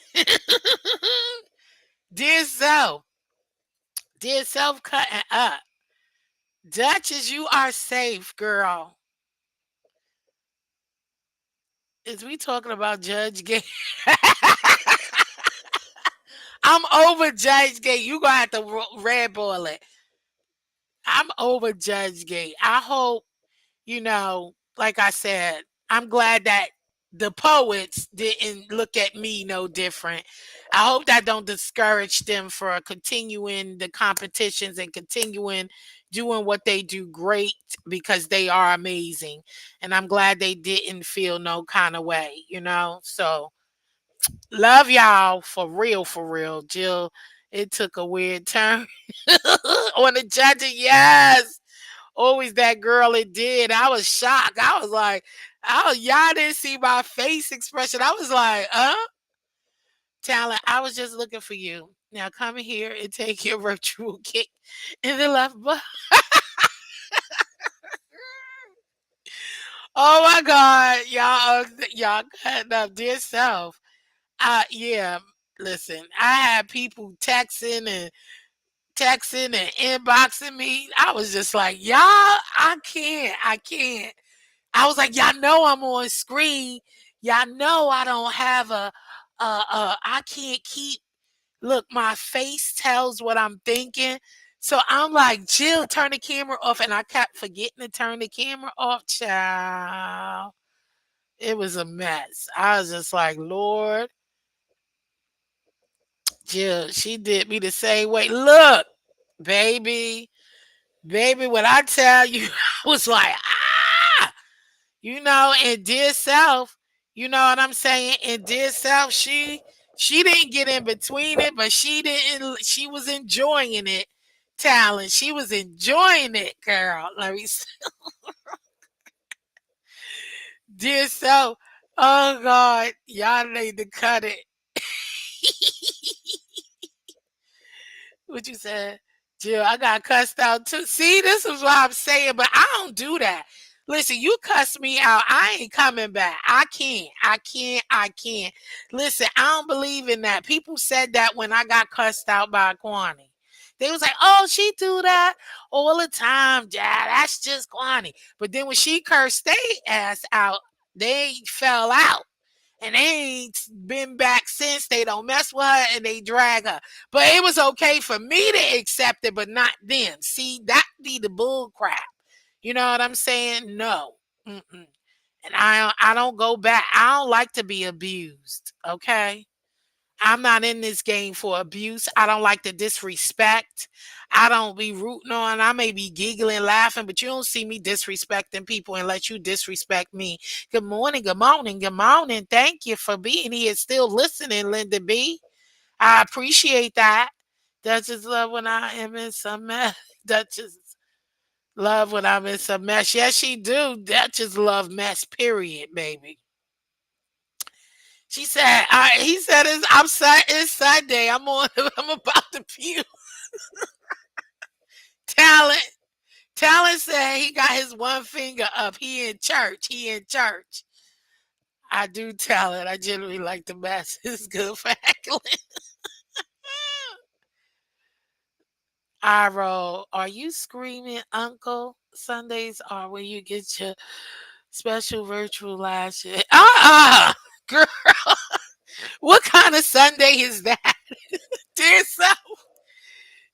Dear self, dear self cutting up. Duchess, you are safe, girl. Is we talking about Judge Gay? I'm over Judge Gate. You gonna have to red ball it. I'm over Judge Gate. I hope, like I said, I'm glad that the poets didn't look at me no different. I hope that don't discourage them for continuing the competitions and continuing doing what they do great because they are amazing. And I'm glad they didn't feel no kind of way. So love y'all for real, for real. Jill, it took a weird turn on the judging. Yes. Always that girl it did. I was shocked. I was like, oh, y'all didn't see my face expression. I was like, talent, I was just looking for you. Now come here and take your virtual kick in the left butt. Oh my God. Y'all cutting up dear self. Yeah, listen, I had people texting and inboxing me. I was just like, y'all, I can't. I was like, y'all know I'm on screen. Y'all know I don't have I can't keep, look, my face tells what I'm thinking. So I'm like, Jill, turn the camera off. And I kept forgetting to turn the camera off, child. It was a mess. I was just like, Lord, Jill, she did me the same way. Look, baby. Baby, when I tell you, I was like, and dear self, you know what I'm saying? And dear self, she didn't get in between it, but she was enjoying it. Talent. She was enjoying it, girl. Dear self. Oh God, y'all need to cut it. What you said? Jill, I got cussed out too. See, this is what I'm saying, but I don't do that. Listen, you cuss me out. I ain't coming back. I can't. Listen, I don't believe in that. People said that when I got cussed out by Kwani. They was like, oh, she do that all the time, Dad. That's just Kwani. But then when she cursed they ass out, they fell out and they ain't been back since. They don't mess with her and they drag her. But it was okay for me to accept it, but not them. See, that be the bull crap. You know what I'm saying? No. Mm-mm. And I don't go back. I don't like to be abused. Okay. I'm not in this game for abuse. I don't like the disrespect. I don't be rooting on. I may be giggling, laughing, but you don't see me disrespecting people and let you disrespect me. Good morning, good morning, good morning. Thank you for being here, still listening, Linda B. I appreciate that. Duchess love when I am in some mess. Duchess love when I'm in some mess. Yes, she do. Duchess love mess. Period, baby. She said, he said, it's Sunday. I'm on, I'm about to puke. Talent. Talent said he got his one finger up. He in church. He in church. I do talent. I generally like the mess. It's good for heckling. I roll. Are you screaming, Uncle? Sundays are when you get your Special virtual lashes. Girl, what kind of Sunday is that? Dear self,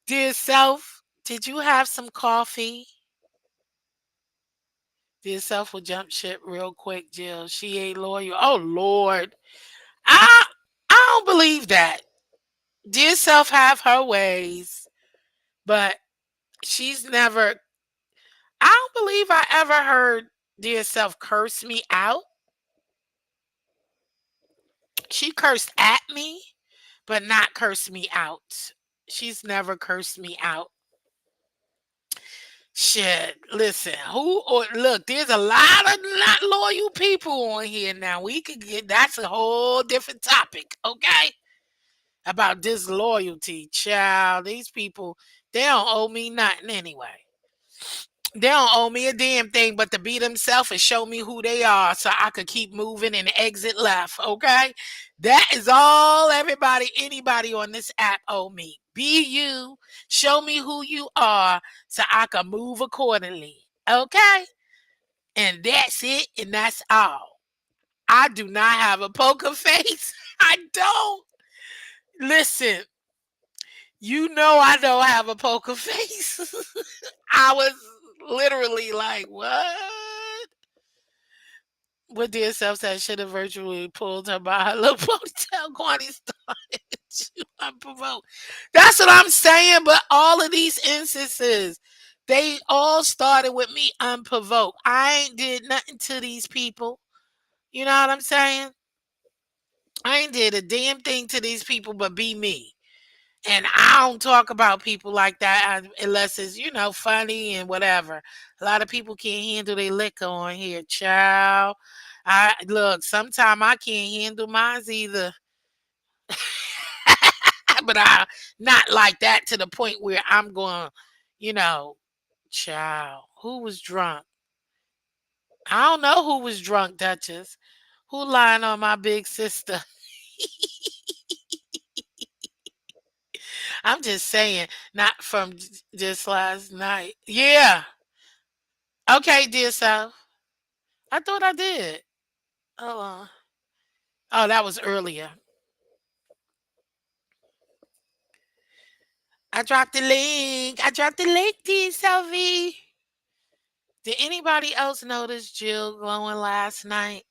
dear self, did you have some coffee? Dear self will jump ship real quick, Jill. She ain't loyal. Oh Lord. I I don't believe that. Dear self have her ways, but she's never I don't believe I ever heard dear self curse me out. She cursed at me, but not curse me out. She's never cursed me out. Shit, listen, who or look, there's a lot of not loyal people on here now. We could get that's a whole different topic, okay? About disloyalty, child. These people, they don't owe me nothing anyway. They don't owe me a damn thing but to be themselves and show me who they are so I could keep moving and exit left, okay? That is all anybody on this app owe me. Be you, show me who you are so I can move accordingly, okay? And that's it, and that's all. I do not have a poker face. I don't. Listen, you know I don't have a poker face. I was literally like, what? What dear self said should have virtually pulled her by her little ponytail. Kwani started to unprovoked. That's what I'm saying. But all of these instances, they all started with me unprovoked. I ain't did nothing to these people. You know what I'm saying? I ain't did a damn thing to these people but be me. And I don't talk about people like that unless it's, funny and whatever. A lot of people can't handle their liquor on here, child. I look, sometimes I can't handle mine either. But I not like that to the point where I'm going, you know, child. Who was drunk? I don't know who was drunk, Duchess. Who lying on my big sister? I'm just saying, not from just last night. Yeah. Okay, dear self. I thought I did. Hold on. Oh, that was earlier. I dropped the link. I dropped the link, dear Selfie. Did anybody else notice Jill glowing last night?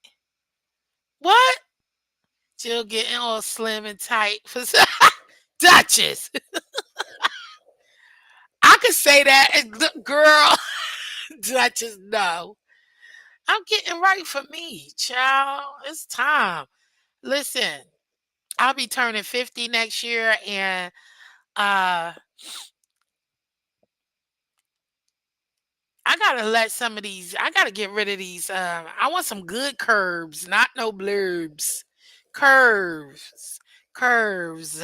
What? Jill getting all slim and tight for Duchess. I could say that, and girl, Duchess. No, I'm getting right for me, child. It's time. Listen, I'll be turning 50 next year, and uh I gotta let some of these. I gotta get rid of these. I want some good curves, not no blurbs. Curves, curves,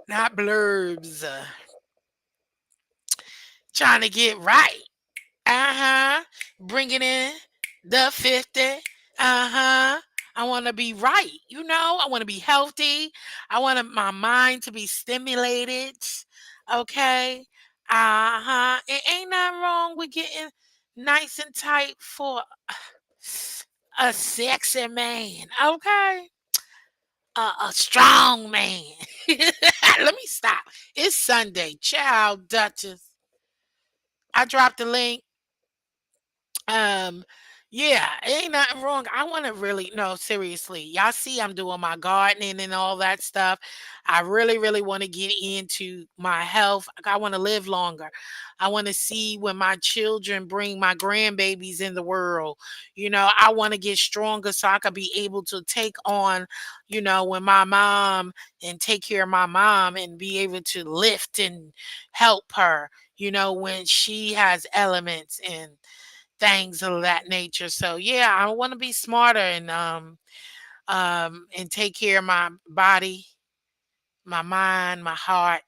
not blurbs. Trying to get right. Uh-huh. Bringing in the 50. Uh-huh. I want to be right. I want to be healthy. I want my mind to be stimulated. Okay. Uh-huh. It ain't nothing wrong with getting nice and tight for a sexy man. Okay. A strong man. Let me stop. It's Sunday. Child Duchess. I dropped the link. Um, yeah, ain't nothing wrong. I want to really no, seriously. Y'all see I'm doing my gardening and all that stuff. I really, really want to get into my health. I want to live longer. I want to see when my children bring my grandbabies in the world. I want to get stronger so I could be able to take on, when my mom and take care of my mom and be able to lift and help her, when she has elements and things of that nature. So yeah, I want to be smarter and take care of my body, my mind, my heart,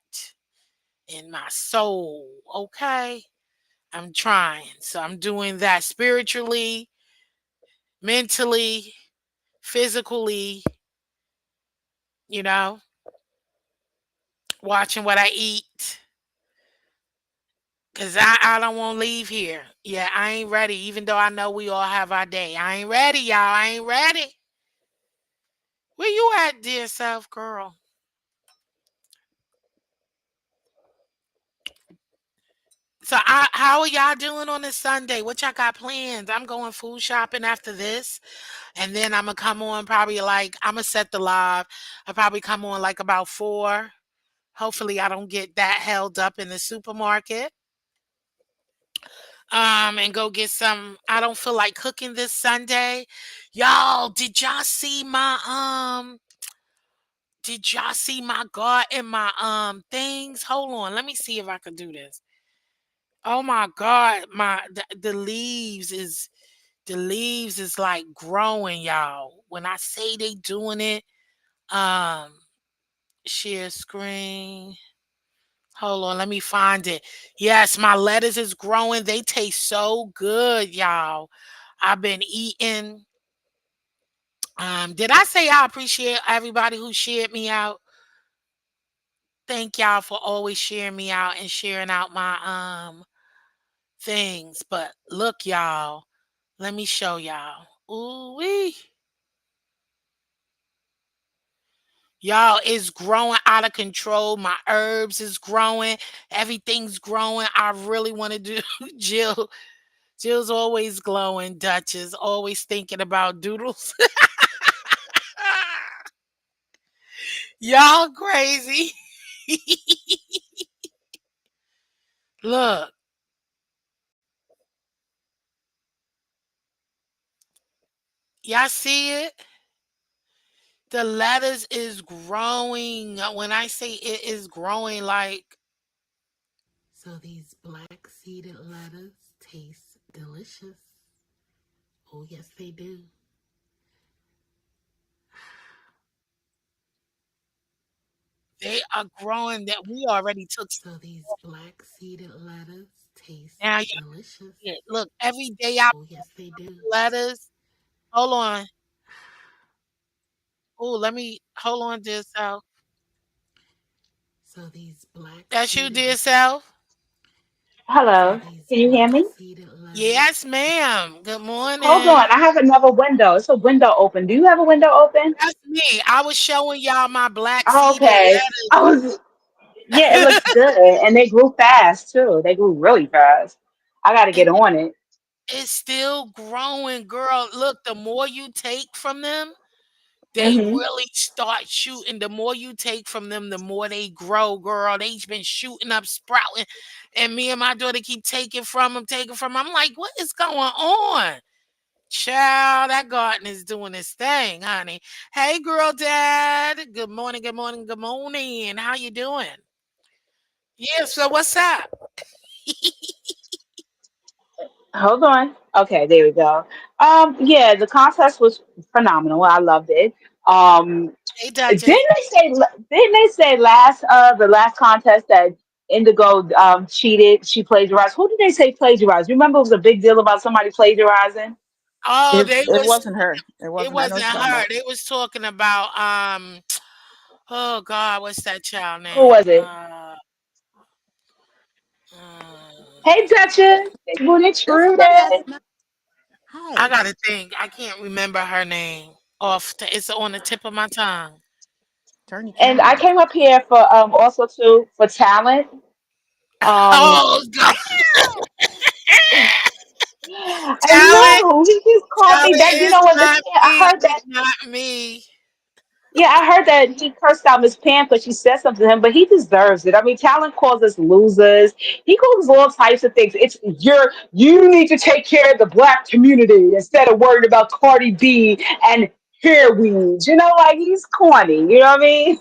and my soul. Okay. I'm trying. So I'm doing that spiritually, mentally, physically, you know, watching what I eat. Cause I don't want to leave here. Yeah, I ain't ready. Even though I know we all have our day, I ain't ready, y'all. I ain't ready. Where you at, dear self, girl? So, how are y'all doing on this Sunday? What y'all got plans? I'm going food shopping after this, and then I'm gonna come on probably like I'm gonna set the live. I'll probably come on like about 4. Hopefully, I don't get that held up in the supermarket. And go get some. I don't feel like cooking this Sunday. Y'all, did y'all see my garden, my things? Hold on, let me see if I can do this. Oh my God, the leaves is like growing, y'all. When I say they doing it, um, share screen. Hold on, let me find it. Yes, my lettuce is growing. They taste so good, y'all. I've been eating. Did I say I appreciate everybody who shared me out? Thank y'all for always sharing me out and sharing out my things. But look, y'all, let me show y'all. Ooh wee. Y'all, it's growing out of control. My herbs is growing. Everything's growing. I really want to do Jill. Jill's always glowing. Duchess always thinking about doodles. Y'all crazy. Look, y'all see it? The lettuce is growing. When I say it is growing, like. So these black seeded lettuce taste delicious. Oh, yes, they do. They are growing that we already took. So these black seeded lettuce taste now, delicious. Yeah, look, every day I. Oh, yes, they do. Lettuce. Hold on. Oh, let me hold on, dear self. So these black. That's you, dear self. So Hello, these can you hear black me? seeded lettuce. Yes, ma'am. Good Hold morning. on, I have another window. It's a window open. Do you have a window open? That's me. I was showing y'all my black Oh, seeded okay. I was, yeah, it lettuce. looks good. And they grew fast too. They grew really fast. I got to get And on it. it's still growing, girl. Look, the more you take from them, they Hmm. really start shooting. The more you take from them, the more they grow, girl. They've been shooting up, sprouting. And me and my daughter keep taking from them, taking from 'em. I'm like, what is going on? Child, that garden is doing its thing, honey. Hey, girl, dad. Good morning, good morning, good morning. How you doing? Yeah, so what's up? Hold on. Okay, there we go. Yeah, the contest was phenomenal. I loved it. Hey, Duchess. Didn't they say last the last contest that Indigo cheated, she plagiarized? Who did they say plagiarized? Remember it was a big deal about somebody plagiarizing? Oh, It they it was wasn't her. It it wasn't. I know wasn't what you're talking her. about. They was talking about oh God, what's that child Who name? was it? Hey Um, Duchess, Booty It's okay. Trudy. I Hi, gotta think. I can't remember her name. It's on the tip of my tongue. turn your And camera I off. came up here for also too for talent. Um Oh God. I Talent, know he just called me talent that. You is know what? not I me. heard that. It's not me. Yeah, I heard that he cursed out Miss Pam because she said something to him, but he deserves it. I mean, Talon calls us losers. He calls us all types of things. You need to take care of the black community instead of worried about Cardi B and hair weeds. You know, like he's corny. You know what I mean?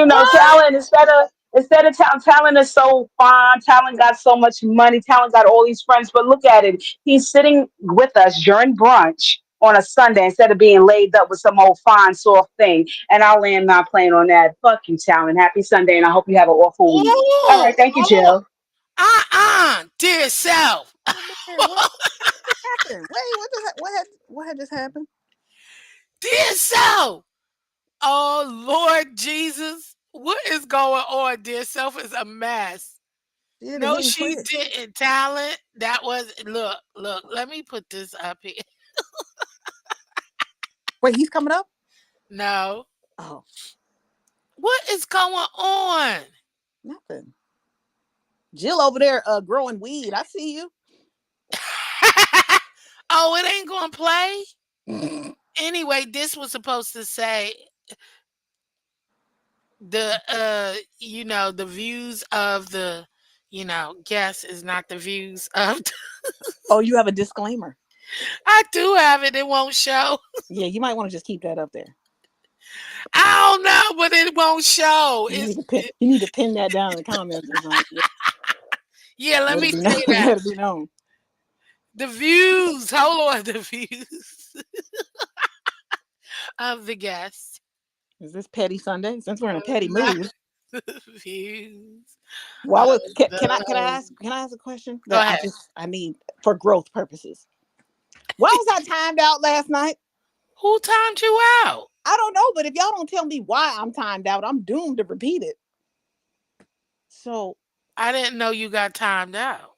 What? Talon instead of Talon is so fine. Talon got so much money. Talon got all these friends. But look at it. He's sitting with us during brunch on a Sunday instead of being laid up with some old fine soft thing. And I'll land my plane on that. Fuck you, Talon. Happy Sunday, and I hope you have an awful week. All Oh, right, thank you, oh, Jill. dear self. Wait a minute. What just happened? Wait, what had just happened? Dear self. Oh Lord Jesus. What is going on? Dear self is a mess. She did a No, hit and she quit. didn't. Talent. That was look. Let me put this up here. Wait, he's coming up? No, Oh, what is going on? nothing. Jill over there growing weed. I see you. Oh, it ain't gonna play. Anyway, this was supposed to say the the views of the guest is not the views of Oh, you have a disclaimer. I do have it. It won't show. Yeah, you might want to just keep that up there. I don't know, but it won't show. You need to pin that down in the comments or something. Yeah, let me say that. Let it be known. The views. Hold on, the views of the guest. Is this Petty Sunday? Since we're in a petty Not mood. the views. Why of would can I the- ask a question Go that ahead. I need for growth purposes? Why was I timed out last night? Who timed you out? I don't know, but if y'all don't tell me why I'm timed out, I'm doomed to repeat it. So I didn't know you got timed out.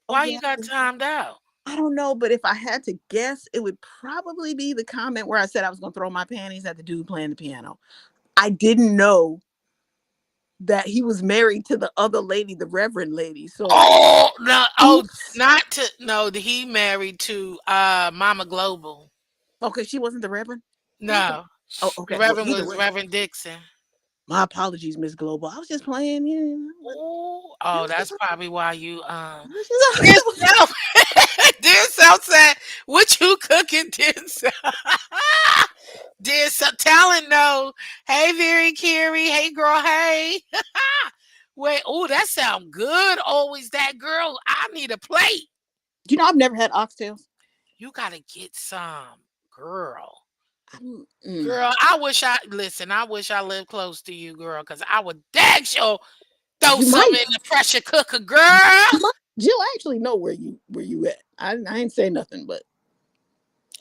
Why yeah, you got timed out? I don't know, but if I had to guess, it would probably be the comment where I said I was going to throw my panties at the dude playing the piano. I didn't know that he was married to the other lady, the Reverend lady. So he married to Mama Global. Okay, she wasn't the Reverend? No. Oh, okay. The Reverend Well, was Reverend Dixon. My apologies, Miss Global. I was just playing, Oh, that's probably why you Just- Dear South said, what you cooking, dear South? Dear South talent no. Hey Very Carrie. Hey girl, hey. Wait, that sound good. Always that girl. I need a plate. I've never had oxtails. You gotta get some, girl. Mm. Girl, I wish I lived close to you, girl, because I would dag sure throw You some might. in the pressure cooker, girl. Jill, I actually know where you at. I ain't say nothing, but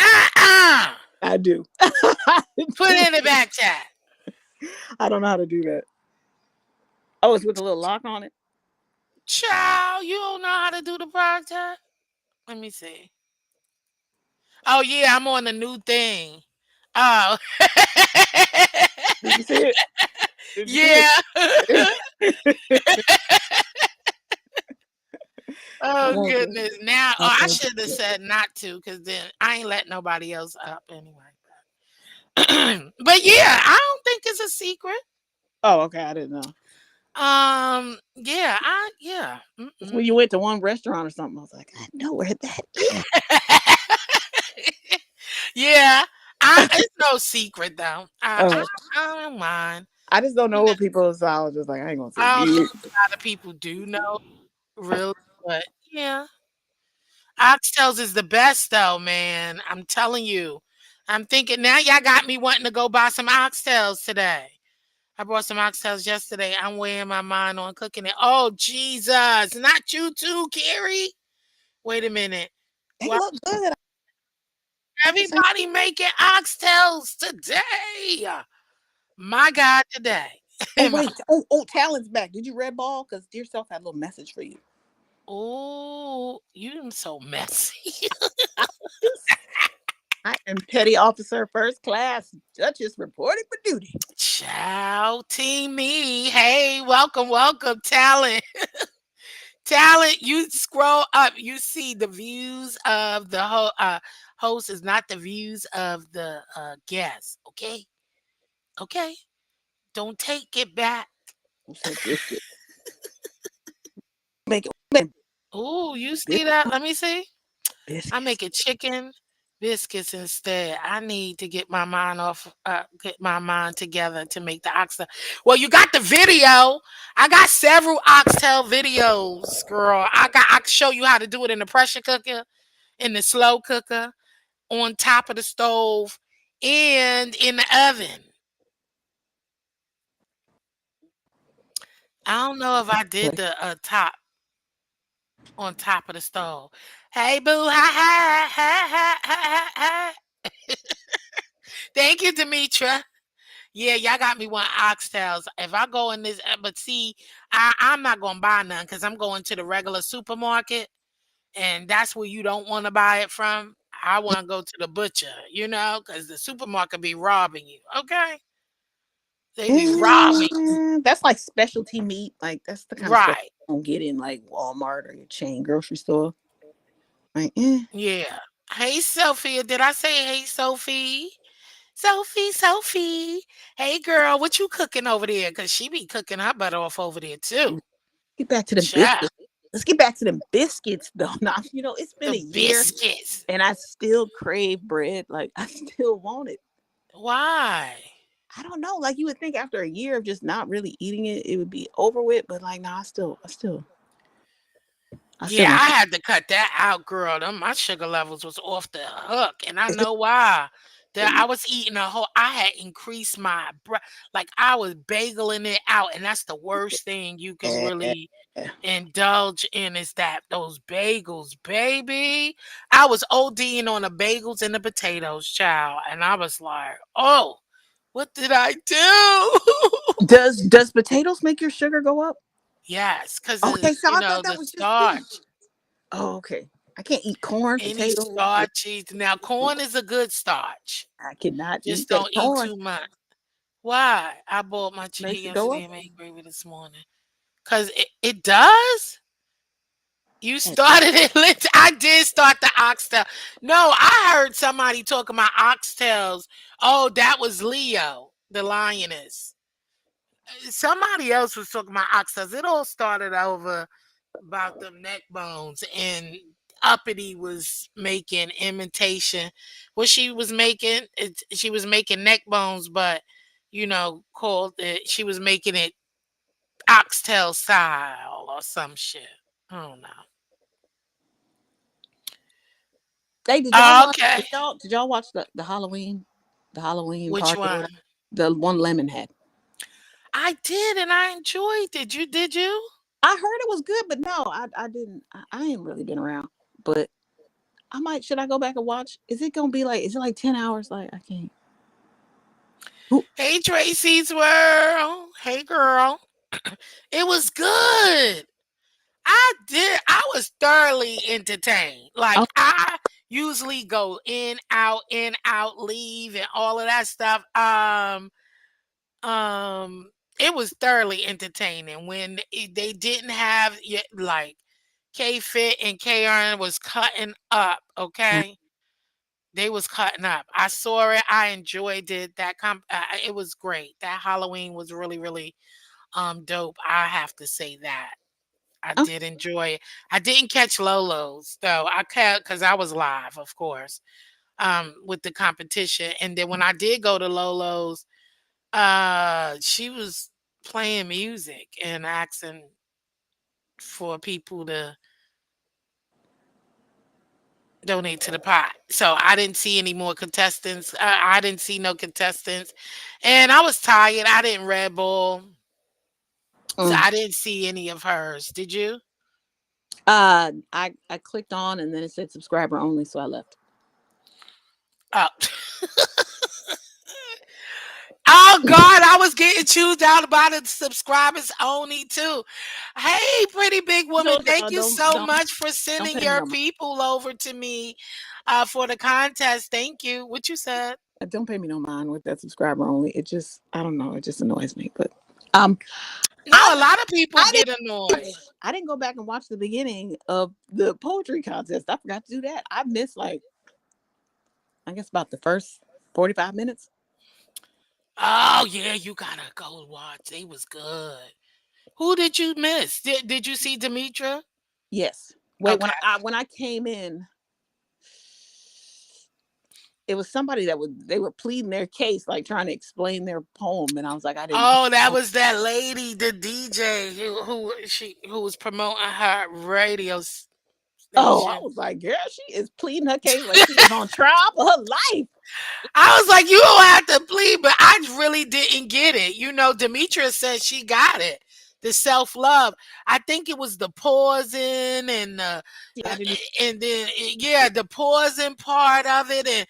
Uh-uh. I do. Put it in the back chat. I don't know how to do that. Oh, it's with a little lock on it? Child, you don't know how to do the project? Let me see. Oh, yeah, I'm on the new thing. Oh. Did you see it? Yeah. Oh, Okay. goodness. Now, I Okay. should have said not to, because then I ain't letting nobody else up anyway. But yeah, I don't think it's a secret. Oh, okay. I didn't know. Yeah. When you went to one restaurant or something, I was like, I know where that is. Yeah. It's no secret though. I don't mind. I just don't know what people. So I was just like, I ain't gonna say. I don't know if a lot of people do know, really, but yeah. Oxtails is the best though, man. I'm telling you. I'm thinking now y'all got me wanting to go buy some oxtails today. I bought some oxtails yesterday. I'm weighing my mind on cooking it. Oh, Jesus. Not you too, Carrie. Wait a minute. They Why look good. everybody making oxtails today? My God, today. Oh wait. Talon's back. Did you red ball? Because Dear Self had a little message for you. Oh, you so messy. I am Petty Officer First Class Duchess reporting for duty. Ciao, team me. Hey, welcome, Talent. Talent, you scroll up, you see the views of the host is not the views of the guest. Okay. Okay. Don't take it back. Make it. Oh, you see that? Let me see. Biscuits. I'm making chicken biscuits instead. I need to get my mind together to make the oxtail. Well, you got the video. I got several oxtail videos, girl. I can show you how to do it in the pressure cooker, in the slow cooker, on top of the stove, and in the oven. I don't know if I did the top on top of the stove. Hey boo, ha ha ha ha ha ha. Thank you, Demetra. Yeah, y'all got me one oxtails. If I go in this, but see, I'm not gonna buy none because I'm going to the regular supermarket, and that's where you don't want to buy it from. I want to go to the butcher, because the supermarket be robbing you. Okay, they be robbing. That's like specialty meat. Like that's the kind of stuff Right. you don't get in like Walmart or your chain grocery store. Like, Yeah. Hey, Sophia. Did I say hey, Sophie? Sophie, Sophie. Hey, girl, what you cooking over there? Cause she be cooking her butt off over there too. get back to the Child, biscuits. Let's get back to the biscuits though. Now, it's been the a year biscuits. and I still crave bread. Like I still want it. Why? I don't know. Like you would think after a year of just not really eating it, it would be over with. But like, no, I still Yeah, want. I had to cut that out, girl. My sugar levels was off the hook, and I know why. That I was eating I had increased my like I was bageling it out, and that's the worst thing you can Yeah. really indulge in is that those bagels, baby. I was ODing on the bagels and the potatoes, child, and I was like, oh, what did I do? Does potatoes make your sugar go up? Yes, because Okay, so I thought that the was just fish. starch. Oh, okay. I can't eat corn, Any potatoes. starchy. Now, corn is a good starch. I cannot Just eat that don't eat corn. too much. Why? I bought my chicken Makes it go yesterday up. and made gravy this morning. Cause it does. You started it. I did start the oxtail. No, I heard somebody talking about oxtails. Oh, that was Leo, the lioness. Somebody else was talking about oxtails. It all started over about them neck bones, and Uppity was making imitation. What she was making, she was making neck bones, but called it. She was making it oxtail style or some shit. I don't know. Hey, did y'all Oh, watch? okay, Did y'all watch the Halloween which party or one? whatever? The one Lemon had. I did, and I enjoyed it. You did you? I heard it was good, but no, I didn't. I ain't really been around, but I might. Should I go back and watch? Is it gonna be like? Is it like 10 hours? Like I can't. Who- Hey, Tracy's world. Hey, girl. It was good. I was thoroughly entertained. Oh, Like I usually go in, out, leave, and all of that stuff. It was thoroughly entertaining when they didn't have like K Fit and KRN was cutting up. mm, Okay, they was cutting up. I saw it. I enjoyed it. It was great. That Halloween was really really dope. I have to say that. I oh, did enjoy it. I didn't catch Lolo's though. I kept because I was live, of course, with the competition. And then when I did go to Lolo's, she was playing music and asking for people to donate to the pot. So I didn't see any more contestants. I didn't see no contestants, and I was tired. I didn't Red Bull, so mm. I didn't see any of hers. Did you? I clicked on and then it said subscriber only, so I left. Oh. Oh God, I was getting chewed out about the subscribers only too. Hey, pretty big woman, Told thank y'all you so don't much for don't sending pay me your no mind. people over to me for the contest. Thank you. What you said? Don't pay me no mind with that subscriber only. It just I don't know. It just annoys me. But um, No, I a lot of people I get annoyed. I didn't go back and watch the beginning of the poetry contest. I forgot to do that. I missed like I guess about the first 45 minutes. Oh yeah, you gotta go watch. They was good. Who did you miss? Did you see Demetra? Yes. Wait, Okay. when I came in, it was somebody that was they were pleading their case, like trying to explain their poem, and I was like, I didn't. Oh, that was that lady, the DJ who was promoting her radio Oh, I station. was like, girl, she is pleading her case like she is on trial for her life. I was like, you don't have to plead, but I really didn't get it. Demetria said she got it. The self love. I think it was the pausing and See, I didn't. and then yeah, the pausing part of it, and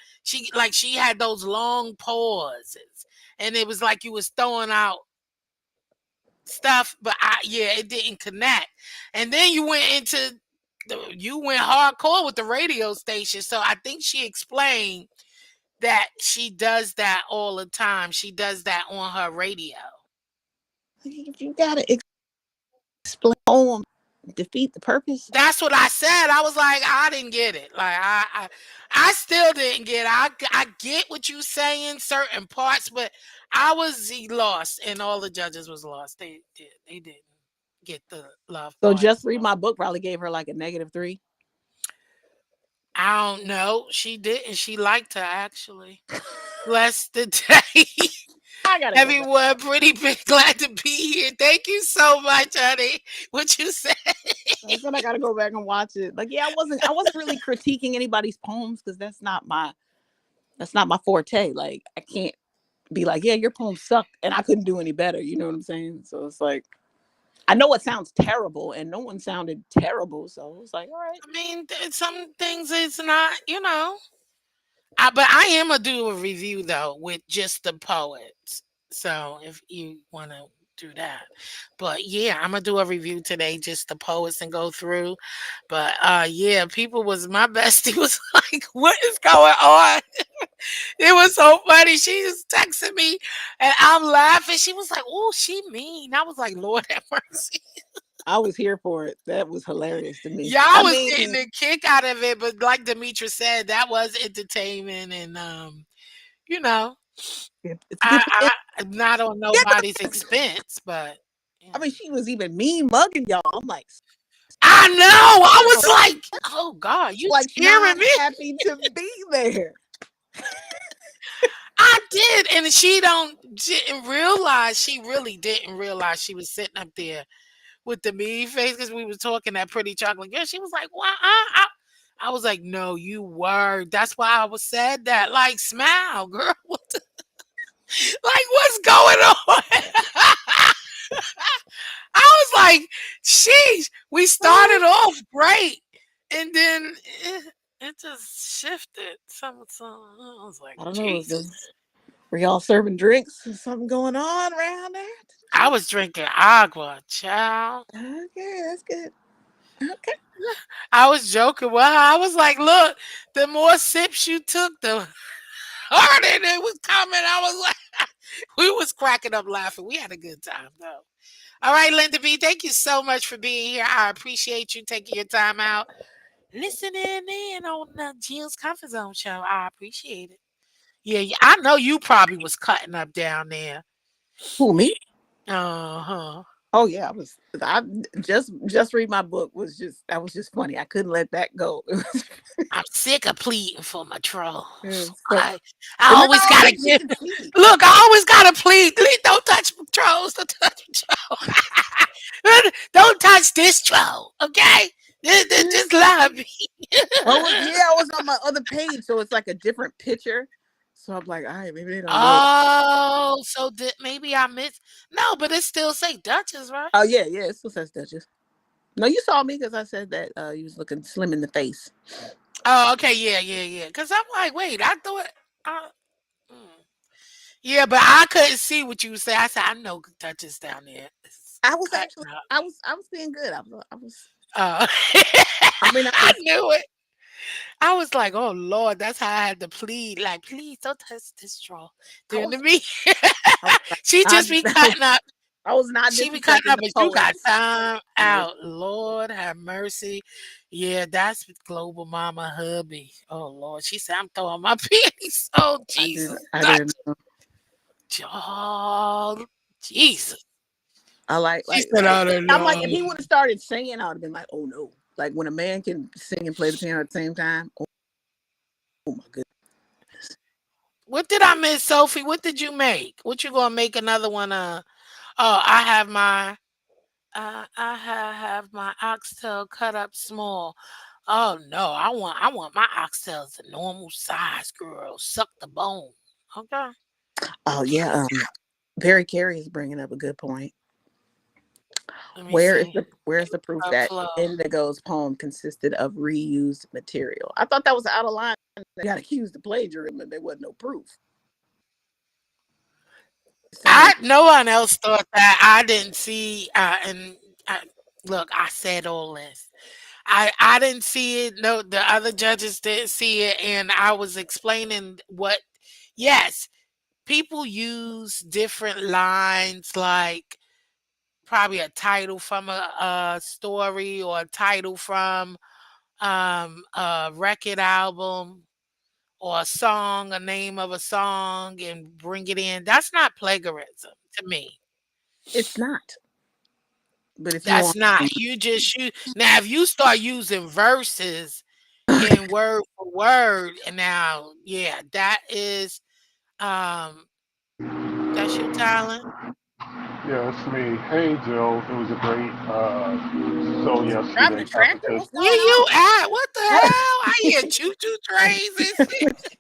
she had those long pauses, and it was like you was throwing out stuff, but it didn't connect. And then you went into you went hardcore with the radio station. So I think she explained that she does that all the time. She does that on her radio. You gotta explain poem, defeat the purpose. That's what I said. I was like, I didn't get it. Like I still didn't get it. I get what you saying, certain parts, but I was lost, and all the judges was lost. They didn't get the love So part. Just Read My Book probably gave her like a -3. I don't know. She didn't. She liked her actually. Bless the day. I gotta go back. Everyone, pretty big glad to be here. Thank you so much, honey. What you said. I said I gotta go back and watch it. Like, yeah, I wasn't really critiquing anybody's poems because that's not my forte. Like, I can't be like, yeah, your poem sucked and I couldn't do any better. You know what I'm saying? So it's like, I know it sounds terrible and no one sounded terrible. So it was like, all right. I mean, some things it's not, but I am gonna do a review though with just the poets. So if you want to do that, but yeah, I'm gonna do a review today, just the poets, and go through. But yeah, people was my bestie was like, "What is going on?" It was so funny. She was texting me, and I'm laughing. She was like, "Oh, she mean." I was like, "Lord have mercy." I was here for it. That was hilarious to me. Y'all was getting a kick out of it, but like Demetra said, that was entertainment, and I'm not on nobody's expense, but I mean, she was even mean mugging y'all. I'm like, I know. I was like, oh God, you like scaring me. Happy to be there. I did, and she didn't realize. She really didn't realize she was sitting up there with the mean face because we was talking that Pretty Chocolate Girl. She was like, "Well, I was like, no, you were. That's why I was said that. Like, smile, girl. Like, what's going on?" I was like, sheesh. We started off great, and then it just shifted. I was like, I don't Jesus. know. Were y'all serving drinks? Is something going on around there? I was drinking agua, child. Okay, that's good. Okay. I was joking with her. I was like, look, the more sips you took, the harder it was coming. I was like, we was cracking up laughing. We had a good time, though. All right, Linda B, thank you so much for being here. I appreciate you taking your time out, listening in on the Jill's Comfort Zone show. I appreciate it. Yeah, I know you probably was cutting up down there. Who, me? Uh-huh. Oh yeah, I just Read My Book was just funny. I couldn't let that go. I'm sick of pleading for my troll. So, I always gotta give. Look, I always gotta plead. Don't touch trolls. Don't touch troll. Don't touch this troll. Okay, just love me. Oh yeah, I was on my other page, so it's like a different picture. So I'm like, all right, maybe they don't know. Oh, so maybe I missed. No, but it still say Duchess, right? Oh yeah, it still says Duchess. No, you saw me because I said that you was looking slim in the face. Oh, okay, yeah. Because I'm like, wait, I thought. Yeah, but I couldn't see what you said. I said, I know Duchess down there. I was seeing good. I was. I mean, I knew it. I was like, oh Lord, that's how I had to plead. Like, please don't touch this troll. Doing to me. She just be cutting up. I was not. She be cutting up, but you got time out. Lord have mercy. Yeah, that's with Global Mama hubby. Oh Lord, she said I'm throwing my panties. Oh Jesus, I didn't know. Oh, Jesus. I like. Said, I don't know. I'm like, if he would have started singing, I would have been like, oh no. Like when a man can sing and play the piano at the same time. Oh my goodness. What did I miss, Sophie? What did you make? What you gonna make another one? I have my oxtail cut up small. Oh no, I want my oxtails a normal size, girl. Suck the bone. Okay. Oh yeah. Barry Carey is bringing up a good point. Where's the proof that Indigo's poem consisted of reused material? I thought that was out of line. They got accused of plagiarism and there wasn't no proof. Saying No one else thought that. I didn't see. And look, I said all this. I didn't see it. No, the other judges didn't see it, and I was explaining what. Yes, people use different lines, like probably a title from a story or a title from a record album or a song, a name of a song, and bring it in. That's not plagiarism to me. it's not. But if you That's want, not. You just use now. If you start using verses in word for word, and now, yeah, um, that's your talent. Yeah, it's me. Hey, Joe. It was a great show driving a yesterday. tractor, Competition. what's Where going you on? at? What the hell? I hear choo choo trains and shit.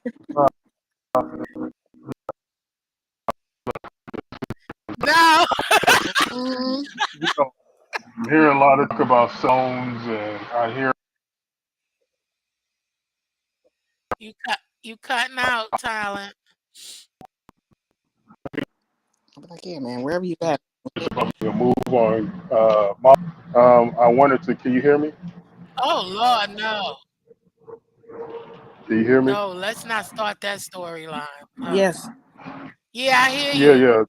No, Mm, You know, I'm hearing a lot of talk about songs, and I hear you cutting out talent. I'll be like, yeah, man, wherever you at. about me to move on. I wanted to. Can you hear me? Oh Lord, no, Can you hear me? no. Let's not start that storyline. Yes. Yeah, I hear Yeah, you. yeah.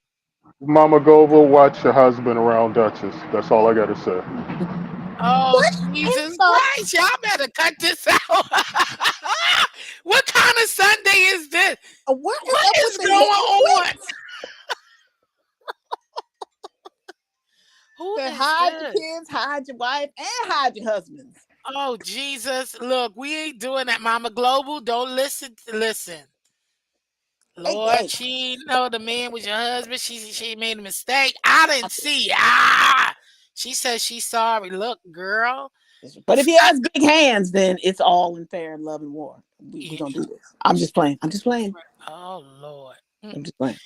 Mama Gova, watch your husband around Duchess. That's all I got to say. Oh What in Jesus the Christ! Y'all better cut this out. What kind of Sunday is this? what is What up with is the going hit and on? quits? Who Say is hide your this? kids, hide your wife, and hide your husbands. Oh Jesus! Look, we ain't doing that, Mama Global. Don't listen. Listen, Hey, Lord, hey. she know the man was your husband. She made a mistake. I didn't see. Ah, she says she's sorry. Look, girl. But if he Stop. has big hands, then it's all in fair and love and war. We Yeah. gonna do this. I'm just playing. I'm just playing. Oh Lord. I'm just playing.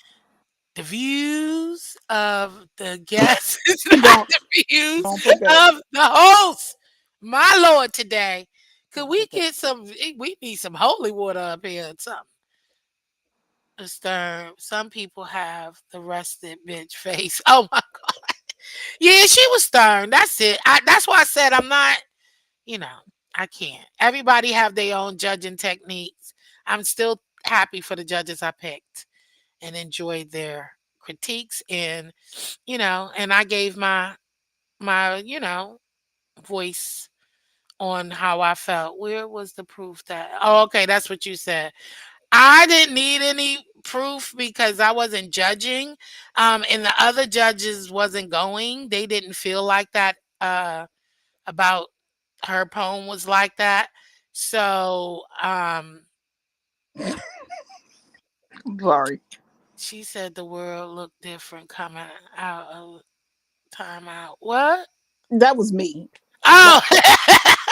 The views of the guests is not don't the views don't put that. of the host. My Lord, today. Could Don't we put that. get some? We need some holy water up here or something. Stern. Some people have the rusted bitch face. Oh my God. Yeah, she was stern. That's it. That's why I said I'm not. You know, I can't. Everybody have their own judging techniques. I'm still happy for the judges I picked and enjoyed their critiques, and and I gave my voice on how I felt. Where was the proof that? Oh, okay, that's what you said. I didn't need any proof because I wasn't judging, and the other judges wasn't going. They didn't feel like that about her poem was like that. So I'm sorry. she said the world looked different coming out of timeout. What? That was me. Oh,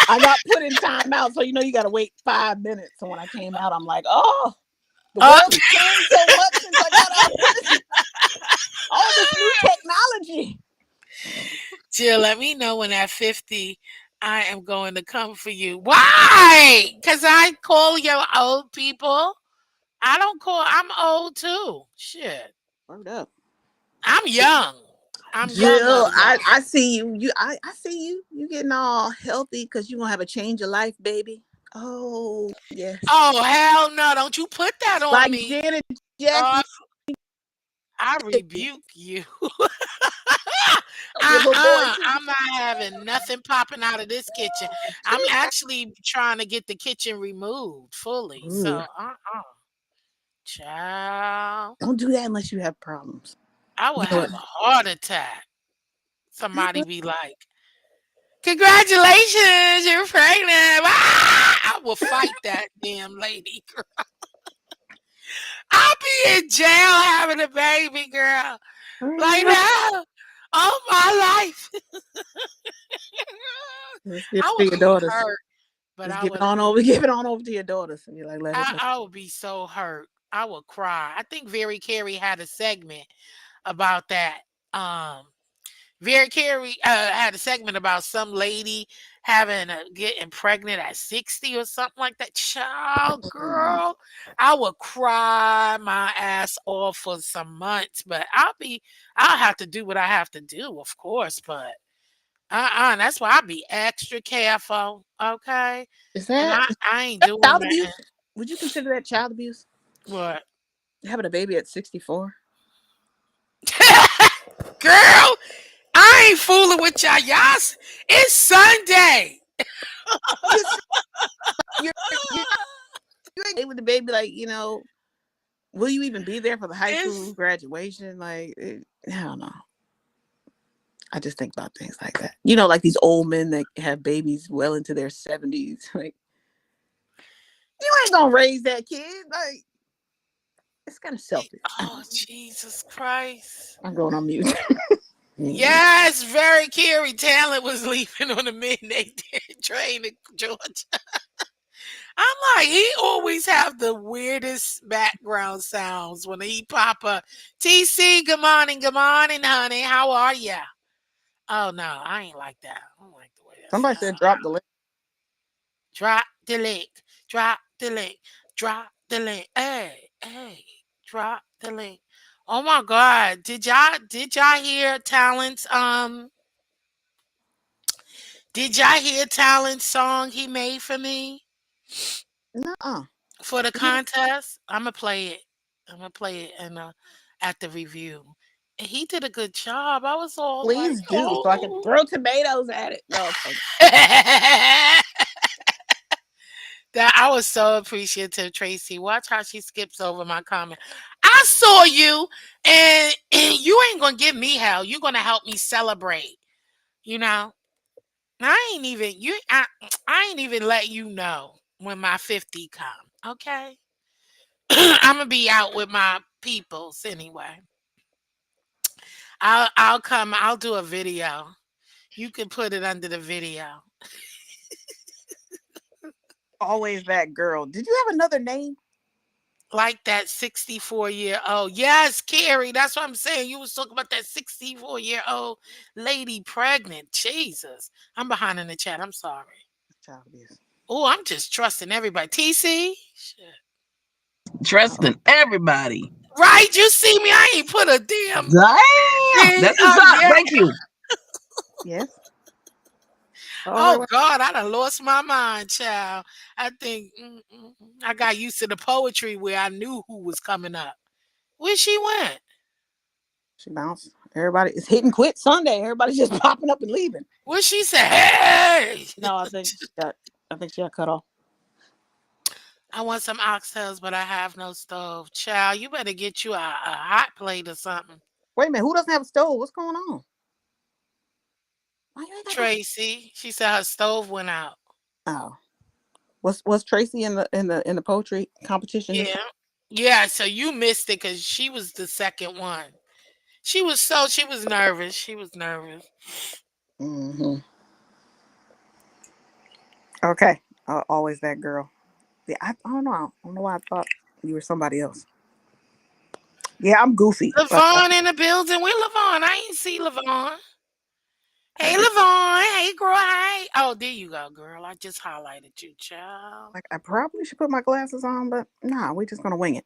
I got put in timeout, so you got to wait 5 minutes. So when I came out, I'm like, oh, the oh. world has changed so much since I got out of all this new technology. Jill, let me know when at 50 I am going to come for you. Why? Because I call your old people. I don't call, I'm old too. Shit. Word up. I'm young. I'm younger Jill, than I, y'all. I see you. I see you. You getting all healthy because you gonna have a change of life, baby. Oh yes. Oh, hell no. Don't you put that on Like me. Janet Oh, Jackson, I rebuke you. your little boy too. I'm not having nothing popping out of this kitchen. I'm actually trying to get the kitchen removed fully. Ooh, So, child, don't do that unless you have problems. I will You know what? have a heart attack. Somebody be like, "Congratulations, you're pregnant." Ah! I will fight that damn lady. I'll be in jail having a baby, girl. Like that all my life. Let's give it I to would your be daughters. hurt, but Let's I give it would on over. Give it on over to your daughters, and you're like, let it. I would be so hurt. I would cry. I think Very Carey had a segment about that. Um Very Carey had a segment about some lady getting pregnant at 60 or something like that. Child, girl, I would cry my ass off for some months, but I'll have to do what I have to do, of course, but that's why I be extra careful, okay? Is And that I ain't doing child that. abuse? Would you consider that child abuse? What? Having a baby at 64? Girl, I ain't fooling with y'all. It's Sunday. You you you ain't with the baby, like, will you even be there for the high school It's graduation? Like, I don't know. I just think about things like that. Like these old men that have babies well into their 70s. Like, you ain't gonna raise that kid. Like, it's kind of selfish. oh Jesus Christ. I'm going on mute. Yes, very Carrie Talent was leaving on the midnight train to Georgia. I'm like, he always have the weirdest background sounds when he pop up. TC, good morning, honey. How are ya? Oh no, I ain't like that. I don't like the way that Somebody sounds. said drop the link. Drop the link, drop the link, drop the link. Hey, drop the link. Oh my God, did y'all hear Talent's did y'all hear Talent's song he made for me Nuh-uh. for the contest? I'm gonna play it and at the review. And he did a good job. I was all like, Please do, so I can oh. throw tomatoes at it. No, okay. That I was so appreciative, Tracy. Watch how she skips over my comment. I saw you, and you ain't gonna give me hell. You're gonna help me celebrate. You know, I ain't even let you know when my 50 come. Okay, I'm gonna be out with my peoples anyway. I'll come. I'll do a video. You can put it under the video. Always that girl. Did you have another name? Like that 64-year-old. Yes, Carrie. That's what I'm saying. You was talking about that 64-year-old lady pregnant. Jesus. I'm behind in the chat. I'm sorry. Child abuse. Oh, I'm just trusting everybody. TC? Shit. Trusting everybody. Right? You see me? I ain't put a damn Damn, thing that's what's up up. yet. Thank you. Yes. Oh, God. I done lost my mind, child. I think I got used to the poetry where I knew who was coming up. Where she went? She bounced. Everybody is hitting quit Sunday. Everybody's just popping up and leaving. Where she said, hey! No, I think she got cut off. I want some oxtails, but I have no stove. Child, you better get you a hot plate or something. Wait a minute, who doesn't have a stove? What's going on? Why you ain't got Tracy, she said her stove went out. Oh. Was Tracy in the poetry competition? Yeah. Yeah, so you missed it because she was the second one. She was nervous. She was nervous. Mm-hmm. Okay. Always that girl. Yeah, I don't know. I don't know why I thought you were somebody else. Yeah, I'm goofy. Lavon in the building. Where Lavon? I ain't see Lavon. Hey, Lavon. Hey, girl. Hey. Oh, there you go, girl. I just highlighted you, child. Like, I probably should put my glasses on, but nah, we're just gonna wing it.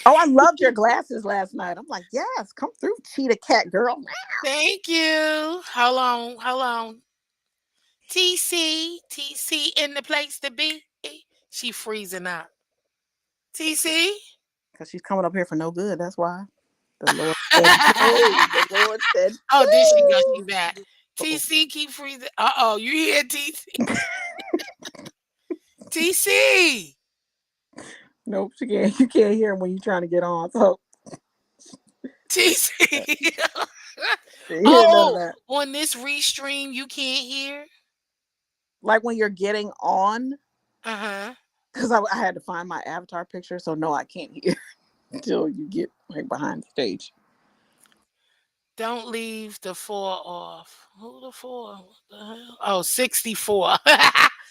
Oh, I loved your glasses last night. I'm like, yes, come through, cheetah cat girl. Thank you. Hold on. TC in the place to be. She freezing up. TC? Because she's coming up here for no good. That's why. The Lord said no. The Lord said Oh, there she goes. no. She back. Uh-oh. TC keep freezing. Uh-oh, you hear TC? TC. Nope, you can't hear him when you're trying to get on. So TC. you hear none of Oh, that. on this restream you can't hear? Like when you're getting on, Uh-huh. because I had to find my avatar picture, so no, I can't hear until you get like behind the stage. Don't leave the 4 off. Who the 4? What the hell? Oh, 64.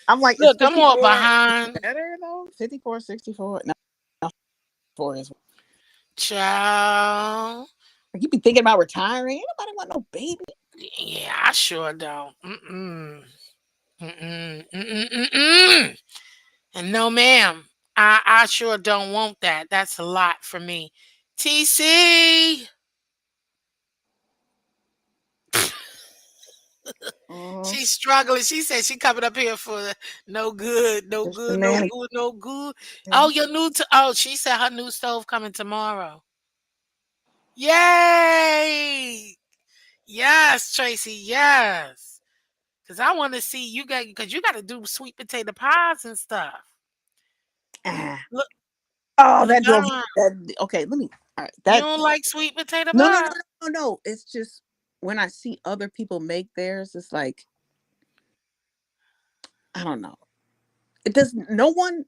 I'm like, Look, is I'm all 54 behind. better though? 54, 64? No, 4 is. Child. You be thinking about retiring? Ain't nobody want no baby. Yeah, I sure don't. Mm-mm, mm-mm, mm-mm. And no, ma'am, I sure don't want that. That's a lot for me. TC, Mhm. she's struggling. She said she coming up here for no good, no Just good, no shenanigans. good, no good. Oh, your oh, she said her new stove coming tomorrow. Yay! Yes, Tracy, yes. Cause I want to see you got because you got to do sweet potato pies and stuff. Ah. Look, Oh, that drove me. yeah. Okay, let me. All right, You that. don't like sweet potato No, no, no, pie? no, no. It's just when I see other people make theirs, it's like I don't know. It does. No one.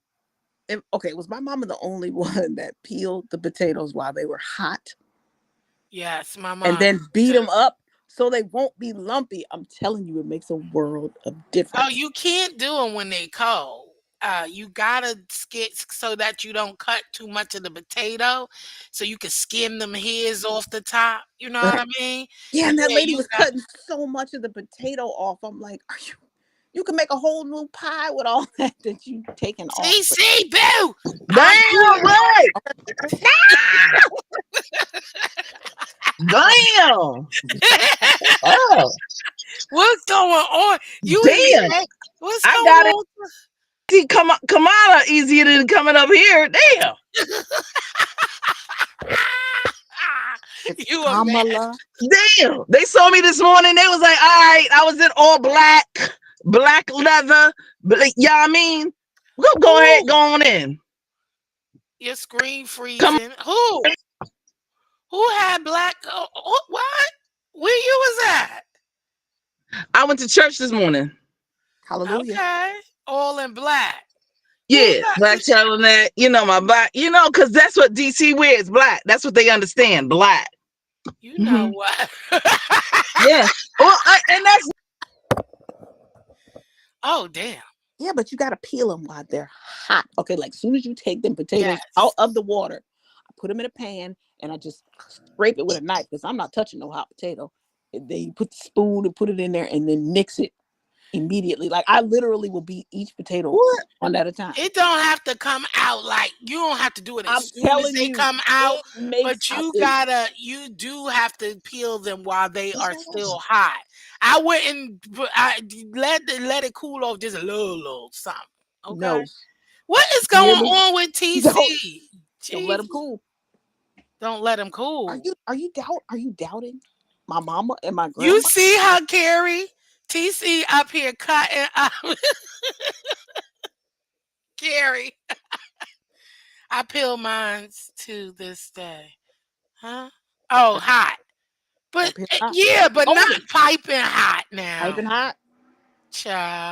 Okay, was my mama the only one that peeled the potatoes while they were hot Yes, my and mom then beat too. them up so they won't be lumpy? I'm telling you, it makes a world of Oh, difference. you can't do them when they cold. You gotta skip so that you don't cut too much of the potato, so you can skim them hairs off the top. You know what Right. I mean? Yeah, and that Yeah, lady you was got. cutting so much of the potato off. I'm like, are you? You can make a whole new pie with all that you taken off. But CC, boo! Damn, what? Damn. Oh, What's going on? You in the damn. what's I going got it. on? See, come out easier than coming up here. Damn. it's You a mess. Kamala. Damn. They saw me this morning. They was like, all right, I was in all black leather. Yeah, I mean, go ahead, Who? go on in. Your screen Come freezing. Who? Who had black? What? Where you was at? I went to church this morning. Hallelujah. Okay, all in black. Who Yeah, got? black turtleneck. You know, my black, because that's what DC wears, black. That's what they understand, black. You know Hmm. what? Yeah. Well, and that's Oh damn. Yeah, but you gotta peel them while they're hot. Okay, like soon as you take them potatoes out Yes. of the water, I put them in a pan and I just scrape it with a knife because I'm not touching no hot potato. And then you put the spoon and put it in there and then mix it immediately. Like I literally will beat each potato what one at a time. It don't have to come out like you don't have to do it as I'm soon as telling they you, come out, it makes but it. you do have to peel them while they are still hot. I wouldn't let it cool off just a little something. Okay. No, What is you going hear me? on with Don't TC? don't let them Jesus. cool. Don't let him cool. Are you doubting my mama and my You grandma? see her, Carrie? TC up here cutting up. Carrie. I peel mines to this day. Huh? Oh, hot. But That peel hot. yeah, but Oh not yeah, piping hot now. piping hot.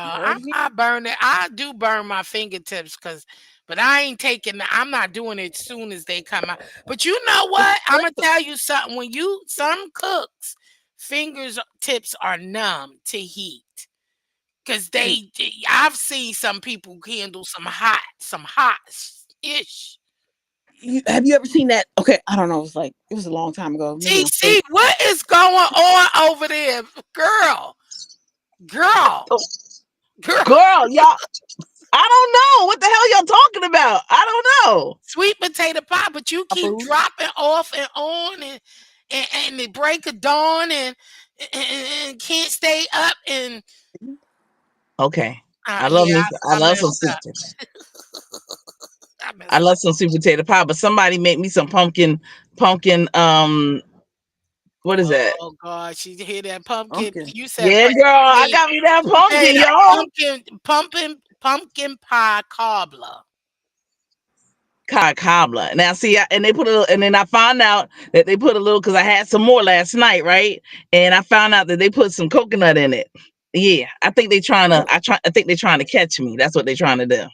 You Child, heard it here. I burn it. I do burn my fingertips but I ain't taking. I'm not doing it as soon as they come out. But you know It's what? I'm gonna good. tell you something. Some cooks fingers tips are numb to heat because I've seen some people handle some hot ish. Have you ever seen that? Okay, I don't know. It was a long time ago. Maybe on Facebook. TC, what is going on over there, girl? Girl, girl. girl, y'all. I don't know what the hell y'all talking about. I don't know. Sweet potato pie, but you My keep food. dropping off and on and the break of dawn and can't stay up and Okay. I love yeah, me. I I love some messed sweet up. potato. I I messed love some sweet potato pie, but somebody make me some pumpkin. What is that? Oh God, she hear that pumpkin. Pumpkin. You said Yeah, girl, I wait, got me that you made pumpkin, a y'all. pumpkin pie cobbler. Cobbler. Now, see, and they put and then I found out that they put a little because I had some more last night, right? And I found out that they put some coconut in it. Yeah, I think they trying to. I think they're trying to catch me. That's what they're trying to do.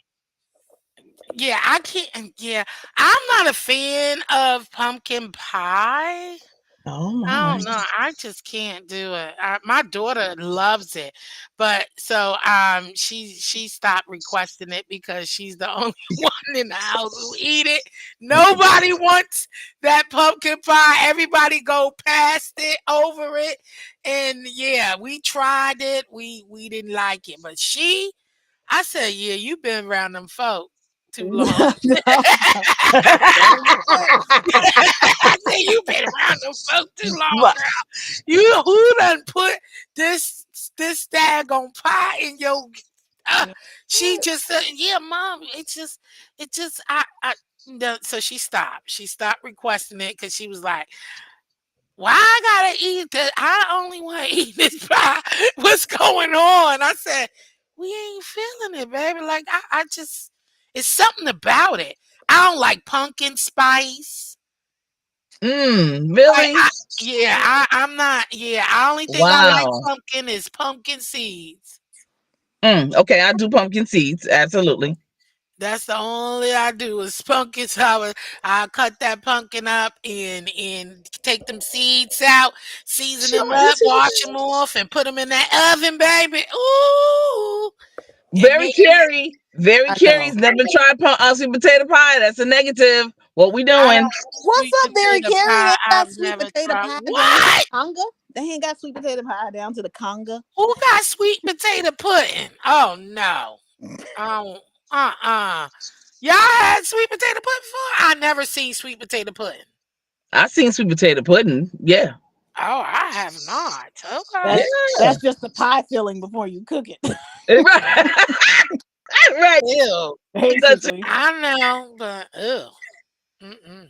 Yeah, I can't. Yeah, I'm not a fan of pumpkin pie. Oh I my. don't know. I just can't do it. My daughter loves it, but so she stopped requesting it because she's the only one in the house who eat it. Nobody wants that pumpkin pie. Everybody go past it, over it, and yeah, we tried it. We didn't like it, but I said, yeah, you been around them folk too long. No, I said, you been around them folk too long, But girl. You who done put this daggone pie in your she just said, yeah, mom, it just I no, so she stopped requesting it because she was like, why I gotta eat that? I only want to eat this pie. What's going on? I said, we ain't feeling it, baby. Like I just it's something about it. I don't like pumpkin spice. Like really? I'm not. Yeah, I only thing I like Wow. pumpkin is pumpkin seeds. Okay, I do pumpkin seeds. Absolutely. That's the only I do is pumpkin. So I cut that pumpkin up and take them seeds out, season them Sure. up, wash them off, and put them in that oven, baby. Ooh, and Very make Carrie. Very I Carrie's know. never tried sweet potato pie. That's a negative. What we I doing? don't What's sweet up, Barry potato Carey? They pie. ain't got I've sweet never potato tried. pie down to the What? conga. They ain't got sweet potato pie down to the conga. Who got sweet potato pudding? Oh no. Oh, y'all had sweet potato pudding before? I never seen sweet potato pudding. I seen sweet potato pudding. Yeah. Oh, I have not. Yeah. Okay. That's just the pie filling before you cook it. Right. Right. Ew. That's Basically. I know, but ew. Mm-mm.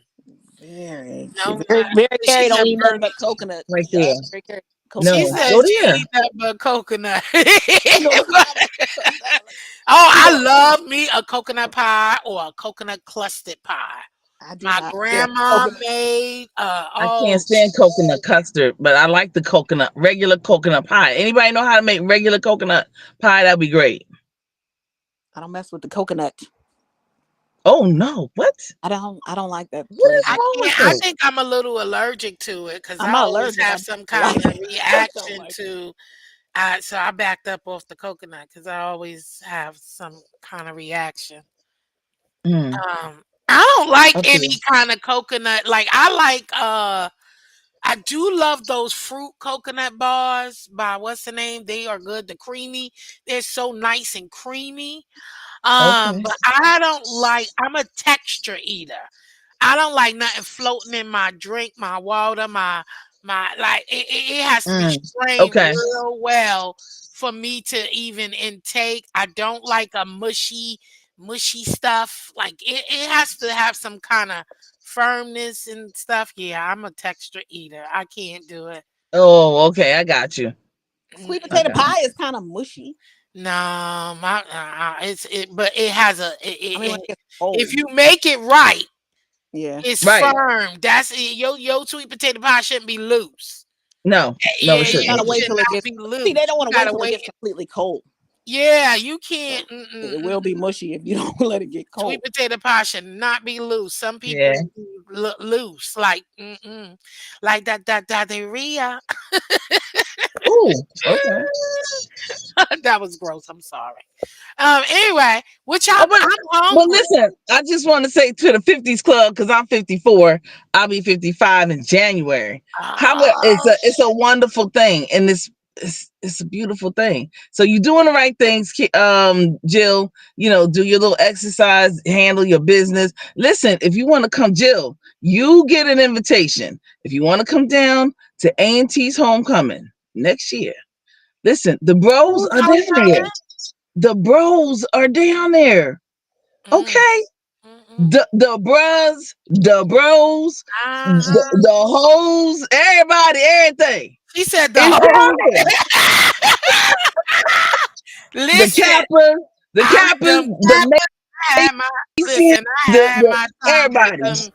Very, No, Barry she Carey don't said eat nothing burn. but coconut. right there. Barry Carey, She coconut No. said Go salad. she there. eat that but coconut. Coconut salad. Oh, She I don't. love me a coconut pie or a coconut clustered pie. I do My not care. grandma Coconut. made I oh can't stand coconut custard, but I like the regular coconut pie. Anybody know how to make regular coconut pie? That'd be great. I don't mess with the coconut. Oh no. What? I don't like that What is flavor. I wrong with can't. I you? think I'm a little allergic to it because I'm I not always allergic. have I some don't like kind of it. I don't reaction like it. to. So I backed up off the coconut because I always have some kind of reaction. Mm, I don't like okay. any kind of coconut. Like I like. I do love those fruit coconut bars by what's the name? They are good. The creamy. They're so nice and creamy. Okay. But I don't like. I'm a texture eater. I don't like nothing floating in my drink, my water, my like it has to be Mm, strained okay. real well for me to even intake. I don't like a mushy stuff. Like it has to have some kind of firmness and stuff. Yeah, I'm a texture eater. I can't do it. Oh, okay. I got you. Sweet Mm-mm. I potato got you. pie is kind of mushy. No, it's but it has I mean, when it gets if cold. you make it right, Yeah. it's Right. firm. That's it. Your sweet potato pie shouldn't be loose. No. No, Yeah, it You shouldn't. gotta it wait should till it not gets. be See, they loose. don't You want to wait gotta till it wait. gets completely cold. Yeah, you So can't. it will be mushy if you don't let it get Sweet cold. potato pie should not be loose. Some Yeah. people look loose, like that diarrhea. Ooh. Okay. That was gross. I'm sorry. Anyway, which Oh, I'm but hungry. listen, I just want to say to the 50s club, because I'm 54, I'll be 55 in January. Oh, It's a wonderful thing, and it's a beautiful thing. So you're doing the right things, Jill. You know, do your little exercise, handle your business. Listen, if you want to come, Jill, you get an invitation. If you want to come down to A&T's homecoming next year, listen, the bros who's are down there. homecoming? The bros are down there. Mm, Okay. mm-mm. The bros, Uh-huh. the hoes, everybody, everything. She said the It's down whole. there. The Listen, Kappas, I them the I had my Macy's, listen. I had the my time with everybody, them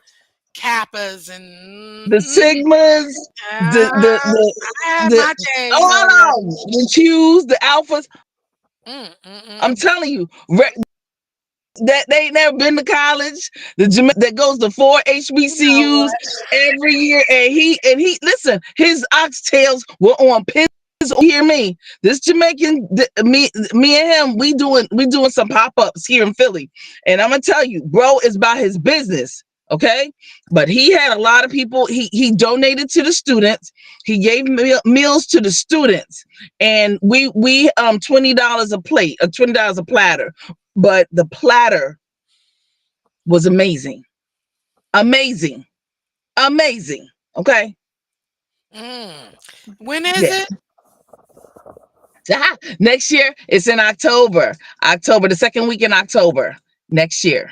Kappas the and Sigmas, the the I had the my days all over there. on the Qs, the Alphas. I'm Mm. telling you, that they ain't never been to college. That goes to 4 You know HBCUs what? every year, and he listen. His oxtails were on pins. Hear me, this Jamaican, me and him, we doing some pop ups here in Philly, and I'm gonna tell you, bro is about his business. Okay, but he had a lot of people. He donated to the students. He gave meals to the students, and we $20 a plate, or $20 a platter. But the platter was amazing, amazing, amazing. Okay, Mm. When is yeah. it? Next year it's in October. October, the second week in October next year.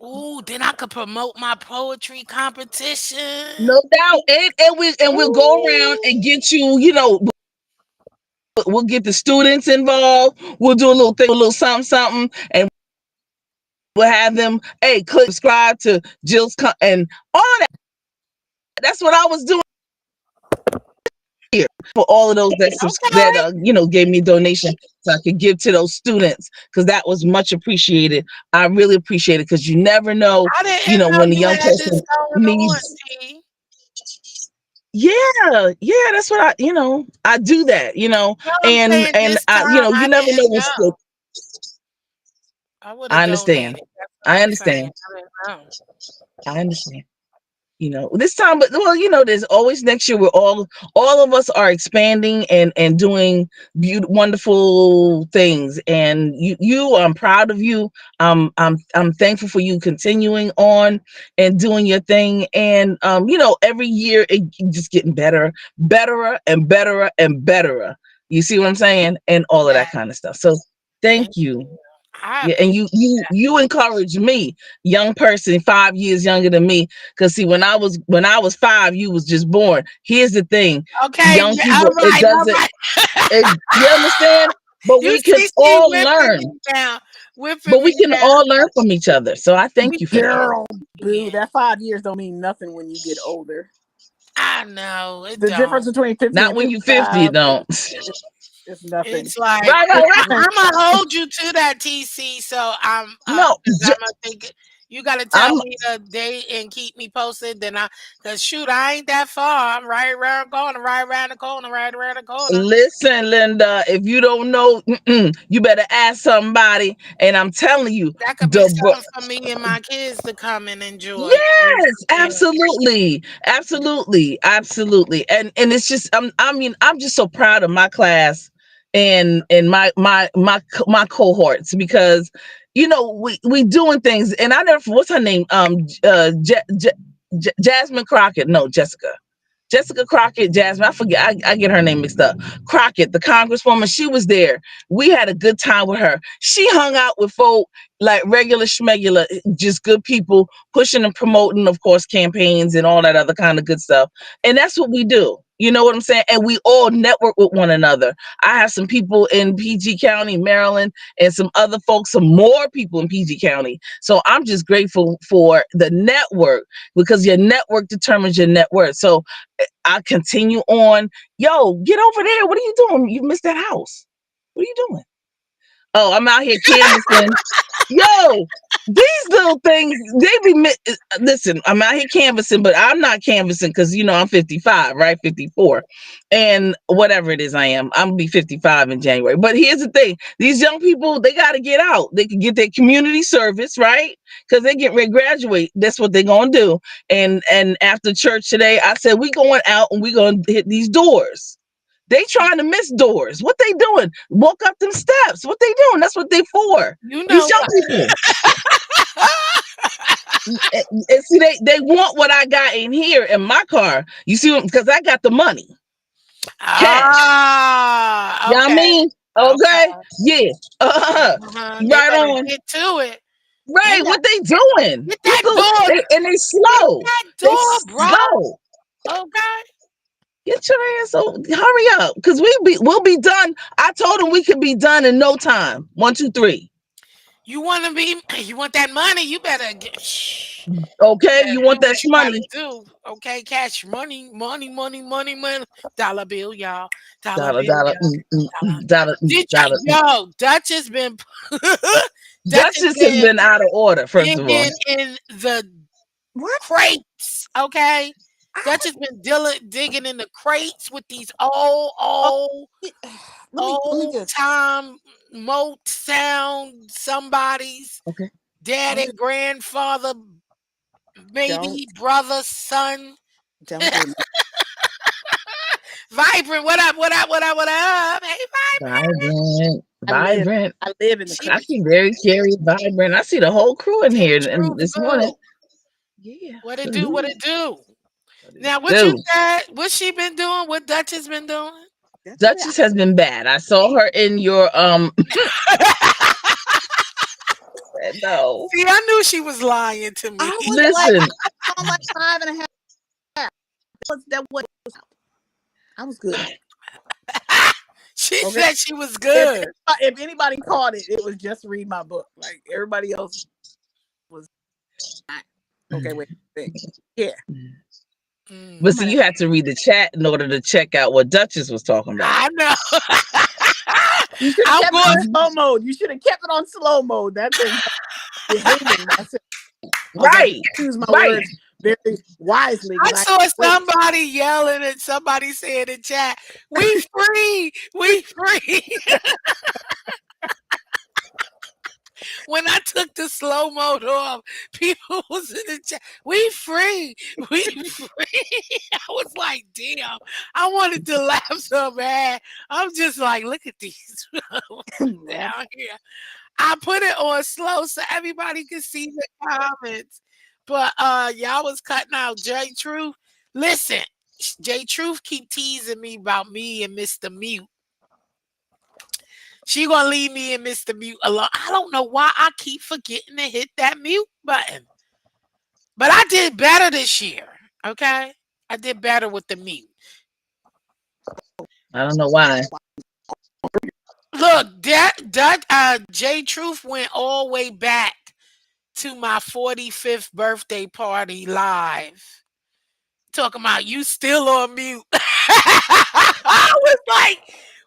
Ooh, then I could promote my poetry competition. No doubt, and we'll go around and Ooh. get you. You know, we'll get the students involved. We'll do a little thing, a little something, something, and we'll have them. Hey, click subscribe to and all of that. That's what I was doing here for all of those that Okay. gave me a donation so I could give to those students, because that was much appreciated. I really appreciate it, because you never know, I didn't know when a you young had this person going on, needs. T. Yeah, that's what I do that, No, I'm and saying this time you I never know didn't what's good. know. I would I have understand. donated. That's what I I'm saying. understand. I didn't know. I understand. This time, but well, there's always next year. We're all of us are expanding and doing beautiful, wonderful things. And I'm proud of you. I'm thankful for you continuing on and doing your thing. And every year it just getting better, betterer and betterer and betterer. You see what I'm saying? And all of Yeah, that kind of stuff. So thank thank you. you. I Yeah, and appreciate you encourage me, young person, 5 years younger than me. Because see, when I was 5, you was just born. Here's the thing, that. Okay, young yeah, all people, it right, all doesn't. right. You understand? But You we can see, she all whipping learn. me down, whipping But me we can down. all learn from each other. So I We thank you for that. Girl, boo, can. that 5 years don't mean nothing when you get older. I know it The difference don't. between 50 Not and when you 50, you 55 don't. is nothing. It's like Right, right, It's right. nothing. I'm gonna hold you to that, TC. So No, because I'm gonna think you gotta tell I'm me the date and keep me posted. Then cause shoot, I ain't that far. I'm right around the corner, right around the corner, right around the corner. listen, Linda. If you don't know, you better ask somebody. And I'm telling you, That could be the something for me and my kids to come and enjoy. Yes, Yeah. absolutely, absolutely, absolutely, and it's just I'm just so proud of my class and my cohorts, because we doing things. And I never, what's her name, Jasmine Crockett, no, Jessica Crockett, Jasmine, I forget, I get her name mixed up. Crockett, the congresswoman, she was there. We had a good time with her. She hung out with folk like regular schmegular, just good people pushing and promoting, of course, campaigns and all that other kind of good stuff. And that's what we do. You know what I'm saying? And we all network with one another. I have some people in PG County, Maryland, and some other folks, some more people in PG County. So I'm just grateful for the network, because your network determines your net worth. So I continue on. Yo, get over there. What are you doing? You missed that house. What are you doing? Oh, I'm out here canvassing. Yo, these little things, listen, I'm out here canvassing, but I'm not canvassing because, I'm 55, right? 54. And whatever it is I am, I'm going to be 55 in January. But here's the thing. These young people, they got to get out. They can get their community service, right? Because they get ready to graduate. That's what they're going to do. And after church today, I said, we going out and we going to hit these doors. They trying to miss doors. What they doing? Walk up them steps. What they doing? That's what they for. You These know young what? people. And see, they want what I got in here in my car. You see, because I got the money, cash. Ah, You know what I okay, mean? okay. Okay. Yeah. They Right better on. get to it. Right. Get that, What they doing? get These that little, door, and they get slow. that They door, bro. slow. Okay. Get your ass over. Hurry up, because we'll be done. I told them we could be done in no time. 1, 2, 3. You want to be? You want that money? You better get. Shh. You Okay, better you do want that what you gotta money? do. Okay, cash money, money, money, money, money. Dollar bill, y'all. Dollar Dollar, bill, dollar, y'all. Dollar. dollar, Did dollar. yo? Dutch has been. Dutch has Duchess has been been out of order, first of all. digging in the What? crates. Okay. I, Dutch has been digging in the crates with these oh, old, let me old just. time Motown somebody's Okay. dad I'm and just. grandfather maybe brother, son. Don't do me. Vibrant, what up? What up? What up? What up? Hey, Vibrant, I live. vibrant. I live in the She- I country. see very Carrie, vibrant. I see the whole crew in here True and this morning. boo. Yeah. What it do? What it do? What it Now, what do? you said? What she been doing? What Duchess been doing? That's it. Duchess has been bad. I saw her in your no. See, I knew she was lying to me. I was Listen, like, I was like 5.5. That was I was good. She Okay. said she was good. If anybody caught it, it was just read my book. Like everybody else was not. Okay, wait. Yeah. Mm, but see, you had to read the chat in order to check out what Duchess was talking about. I know. You should have I'm kept it going. on slow mode. You should have kept it on slow mode. That thing behaving. I said, Right. choose my Right. words very wisely. I 'cause saw wait. somebody yelling and somebody said in chat, "We free, we free." When I took the slow mode off, people was in the chat, "We free, we free." I was like, "Damn!" I wanted to laugh so bad. I'm just like, "Look at these down here." I put it on slow so everybody could see the comments. But y'all was cutting out J Truth. Listen, J Truth keep teasing me about me and Mr. Mute. She gonna leave me and Mr. Mute alone. I don't know why I keep forgetting to hit that mute button. But I did better this year. Okay? I did better with the mute. I don't know why. Look, J Truth went all the way back to my 45th birthday party live. Talking about you still on mute. I was like,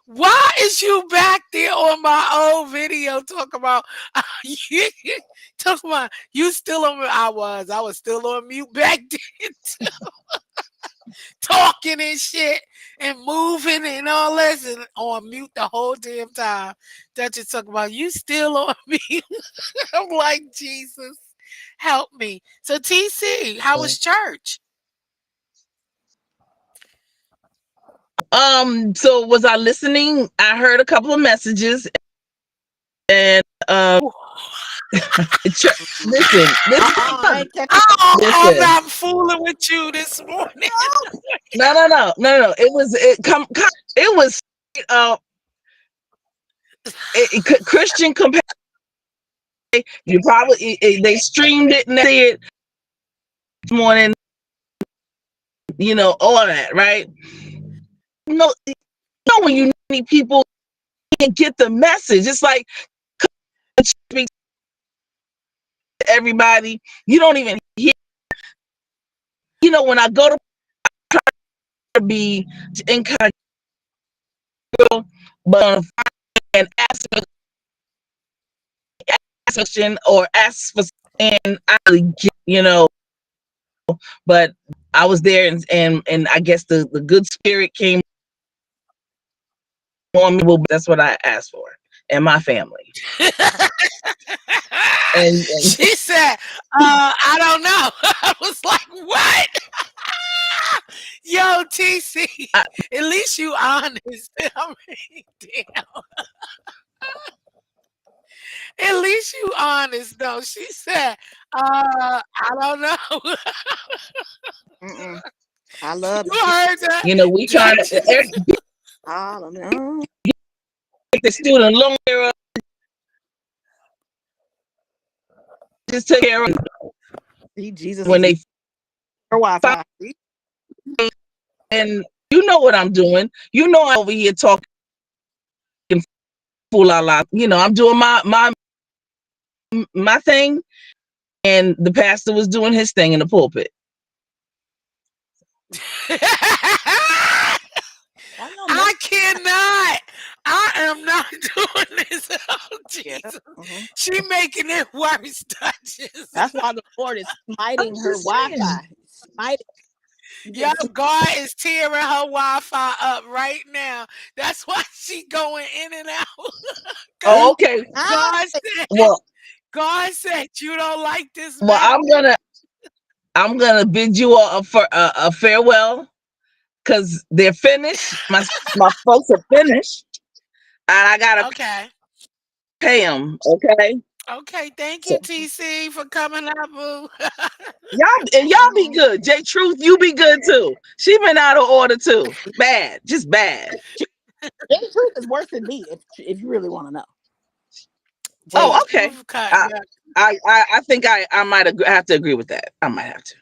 why is you back there on my old video talking about talking about you still on mute? I was still on mute back then too. Talking and shit and moving and all this and on mute the whole damn time. Duchess talking about you still on mute. I'm like, Jesus, help me. So TC, how was church? So was I listening? I heard a couple of messages and listen. I ain't catching Oh, I'm Listen. not fooling with you this morning. No. It was Christian compare. You probably they streamed it and they see it this morning. You know all that, right? No, when you need people and get the message, it's like speak to everybody. You don't even hear. You know, when I go to try to be in kind of, but and ask for question or ask for, and I really get, you know. But I was there, and I guess the good spirit came on me. Well, that's what I asked for, and my family. And She said, I don't know. I was like, what? Yo, TC, at least you honest. I mean, damn. At least you honest though. She said, I don't know. Mm-mm. I love You it. heard that? you know, we trying to I don't know. get the student loan era. Just take care of See, Jesus when is they your Wi-Fi. and you know what I'm doing. You know I'm over here talking fool la la. You know, I'm doing my thing, and the pastor was doing his thing in the pulpit. I cannot. I am not doing this. Oh, Jesus. Mm-hmm. She making it worse, Duchess. That's why the Lord is smiting her just saying. Wi-Fi. Smiting. Yo, God is tearing her Wi-Fi up right now. That's why she going in and out. Oh, okay. God said, Well, God said you don't like this well, man. I'm gonna bid you all a farewell because they're finished. My folks are finished, and I gotta Okay. pay them. Okay, Okay. Thank you, so TC, for coming up, boo. y'all be good. J Truth, you be good too. She been out of order too. Bad, just bad. Jay Truth is worse than me if you really want to know. J Oh, Way okay. Truth cut. I I think I might have to agree with that. I might have to.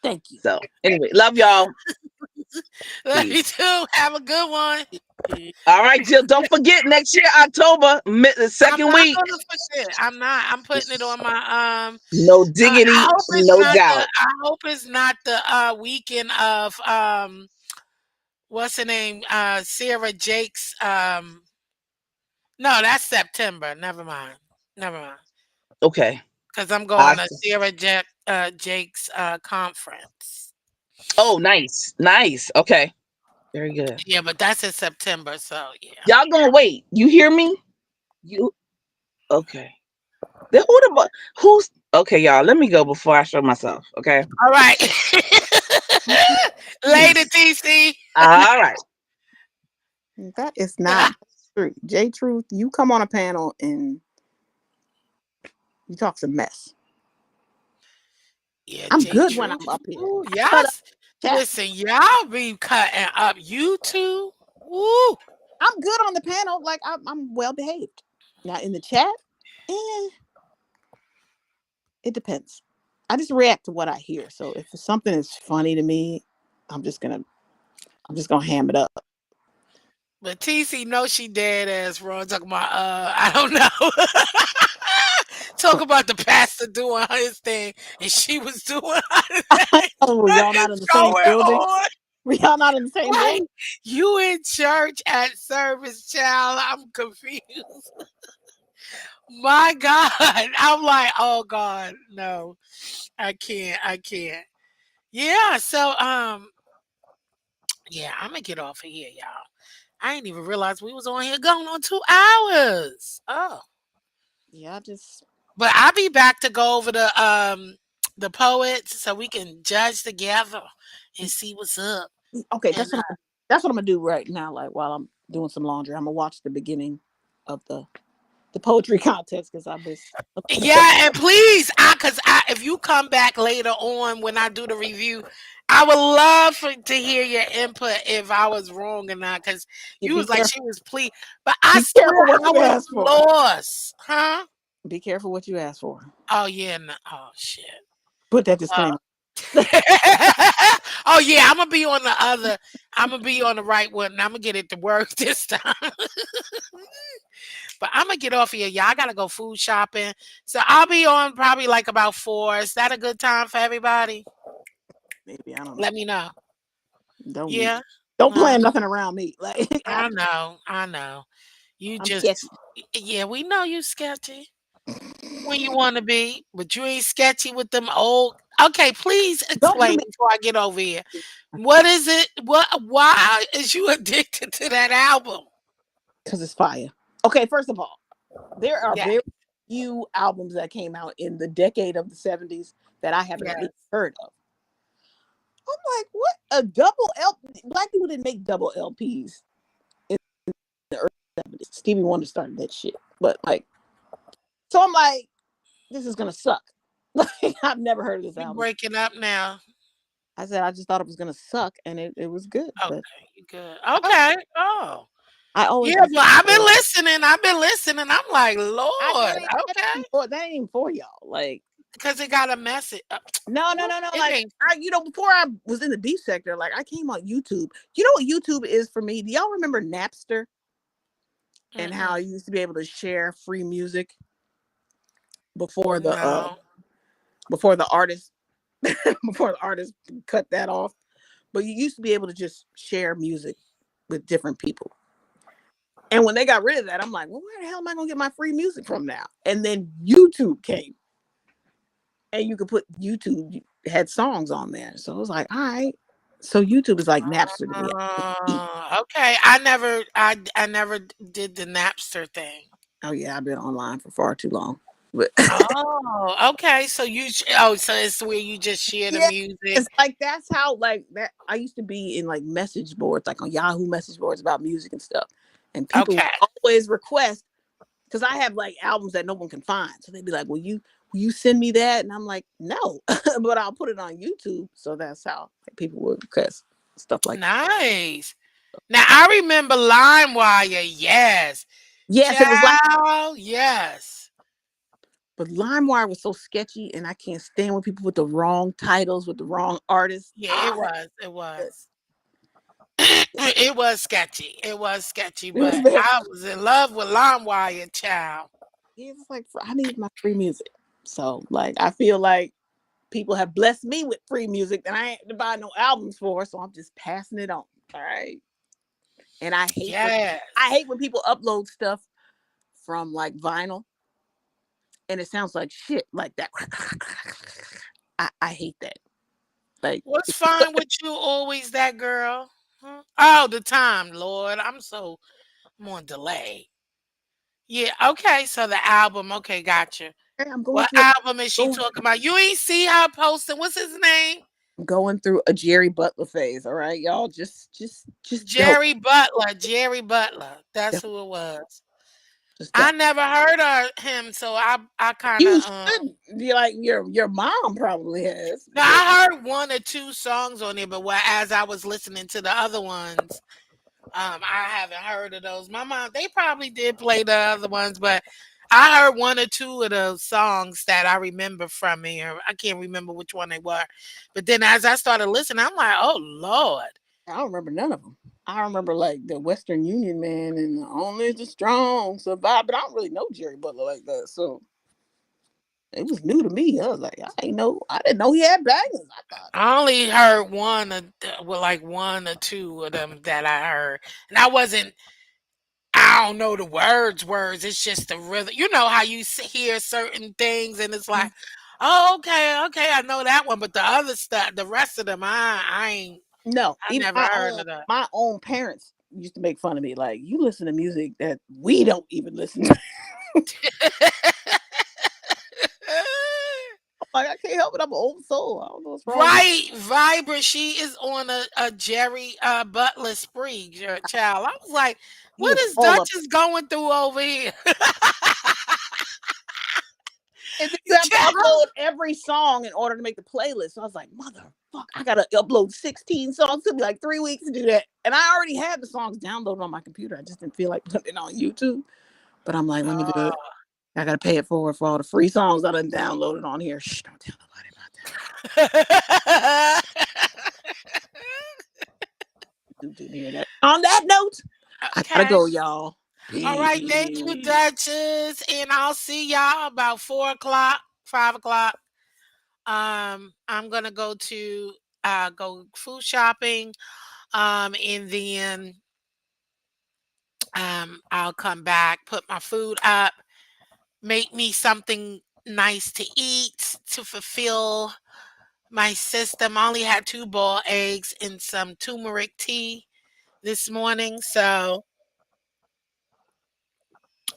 thank you. So anyway, love y'all. Love you Peace. too. Have a good one. All right, Jill. Don't forget next year, October, the I'm second not week. gonna forget. I'm not. I'm putting it on my No I diggity, hope it's no not the doubt. weekend of what's her name? Sarah Jake's no, that's September. Never mind. Never mind. Okay. Because I'm I, going to Jake's conference. oh, nice, nice. Okay, very good. Yeah, but that's in September, so yeah. Y'all gonna wait? You hear me? You okay? Then who's okay, y'all? Let me go before I show myself. Okay. All right. Later, Peace. TC. All right. That is not true. J Truth, you come on a panel and you talk some mess. Yeah, I'm J good when Truth. I'm up here. Ooh, I cut up yes. chat. Listen, y'all be cutting up YouTube. Ooh. I'm good on the panel. Like I'm well behaved. Now in the chat, eh, it depends. I just react to what I hear. So if something is funny to me, I'm just gonna ham it up. But TC knows she dead ass wrong. Talking about I don't know. Talk about the pastor doing his thing and she was doing her thing. Oh, What y'all not in is the same going building? on? We y'all not in the same Like building? you in church at service, child. I'm confused. My God. I'm like, oh God, no. I can't. I can't. Yeah, so yeah, I'm gonna get off of here, y'all. I didn't even realize we was on here going on 2 hours. Oh. Yeah, I just But I'll be back to go over the poets so we can judge together and see what's up. okay. And That's what I'm gonna do right now. Like while I'm doing some laundry, I'm gonna watch the beginning of the poetry contest because I was yeah, and please, if you come back later on when I do the review, I would love to hear your input if I was wrong or not. Because you be was like careful. she was pleased, but I Be swear careful what I you was ask for. lost, huh? Be careful what you ask for. Oh yeah, no, oh shit. Put that disclaimer. Oh yeah, I'm gonna be on the other. I'm gonna be on the right one, and I'm gonna get it to work this time. But I'm gonna get off here, y'all. I gotta go food shopping, so I'll be on probably like about 4. Is that a good time for everybody? Maybe I don't know. Let me know. Don't be. Yeah, Don't uh, plan nothing around me. Like I know, I know. You I'm just, sketchy. yeah, we know you sketchy when you want to be, but you ain't sketchy with them old. Okay, please Don't do explain me before I get over here. What is it? What? Why is you addicted to that album? because it's fire. Okay, first of all, there are Yeah, very few albums that came out in the decade of the 70s that I haven't yeah. at least heard of. I'm like, what? A double L? Black people didn't make double LPs in the early 70s. Stevie Wonder started that shit. But like, so I'm like, this is gonna suck. Like, I've never heard of this You album. breaking up now? I said I just thought it was gonna suck, and it was good. Okay, But you good? Okay. Oh, I always yeah. listen. Well, I've been For, listening. I've been listening. I'm like, I Lord. Okay, that ain't even for y'all. Like, because it got a message. no. Well, it Like, ain't. before I was in the beef sector, like I came on YouTube. You know what YouTube is for me? Do y'all remember Napster and how Mm-mm, you used to be able to share free music before no. the artist before the artist cut that off? But you used to be able to just share music with different people. And when they got rid of that, I'm like, well, where the hell am I gonna get my free music from now? And then YouTube came, and you could put YouTube had songs on there. So it was like, all right. So YouTube is like Napster to me. Okay. I never did the Napster thing. Oh yeah, I've been online for far too long. But Oh, okay. So oh, so it's where you just share the yeah, music. it's like that's how like that. I used to be in like message boards, like on Yahoo message boards about music and stuff, and people Okay. would always request because I have like albums that no one can find. So they'd be like, will you send me that?" And I'm like, "No," but I'll put it on YouTube. So that's how like, people would request stuff like that. Nice. Now I remember LimeWire. Yes. Yes, it was like, Child. Yes. but LimeWire was so sketchy, and I can't stand when people with the wrong titles with the wrong artists. Yeah, it Ah, was. It it was. It was sketchy. It was sketchy, was but very. I was in love with LimeWire, child. It's like I need my free music. So like I feel like people have blessed me with free music that I ain't to buy no albums for, so I'm just passing it on. All right. And I Yes. hate when people upload stuff from like vinyl and it sounds like shit like that. I hate that. Like What's fine with you always that girl? Huh? Oh, the time, Lord. I'm on delay. Yeah, okay. So the album, okay, gotcha. hey, What album is she talking about? You ain't see her posting. What's his name? going through a Jerry Butler phase. All right, y'all. Just don't. Jerry Butler. Jerry Butler. That's Don't who it was. just I don't. never heard of him, so I kind You of should be like your mom probably has. no, I heard one or two songs on there, but as I was listening to the other ones, I haven't heard of those. My mom, they probably did play the other ones, but I heard one or two of those songs that I remember from here. I can't remember which one they were. But then as I started listening, I'm like, oh Lord. I don't remember none of them. I remember like the Western Union man and only the strong survive, but I don't really know Jerry Butler like that, so it was new to me. I was like, I didn't know he had bangers. I thought, I only heard well, like one or two of them that I heard. And I don't know the words. It's just the rhythm. You know how you hear certain things and it's mm, like, oh, okay, I know that one. But the other stuff, the rest of them, no, I even never heard of that. my own parents used to make fun of me, like you listen to music that we don't even listen to. Like I can't help it. I'm an old soul. I don't know what's wrong with Right, Vibra, she is on a Jerry Butler spree, child. I was like, he what is is all up. Duchess going through over here? And then you have to Child. upload every song in order to make the playlist. So I was like, motherfuck, I gotta upload 16 songs. It took me like 3 weeks to do that. And I already had the songs downloaded on my computer. I just didn't feel like putting it on YouTube. But I'm like, let me do it. I gotta pay it forward for all the free songs I done downloaded on here. Shh, don't tell nobody about that. You didn't hear that. On that note, I gotta Okay. go, y'all. All right. Thank you, Peace. Duchess. And I'll see y'all about 4 o'clock, 5 o'clock. I'm gonna go to go food shopping. And then I'll come back, put my food up, make me something nice to eat to fulfill my system. I only had 2 boiled eggs and some turmeric tea this morning, so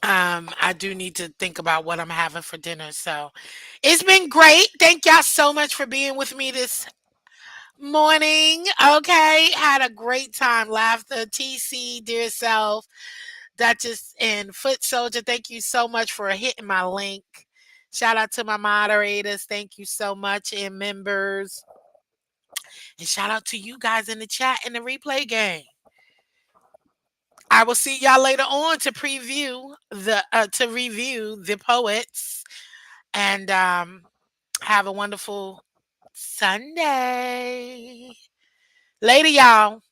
I do need to think about what I'm having for dinner. So it's been great. Thank y'all so much for being with me this morning. Okay, had a great time. Laughter, TC, dear self, Duchess, and Foot Soldier. Thank you so much for hitting my link. Shout out to my moderators. Thank you so much, and members. And shout out to you guys in the chat in the replay game. I will see y'all later on to review the poets and have a wonderful Sunday. Later, y'all.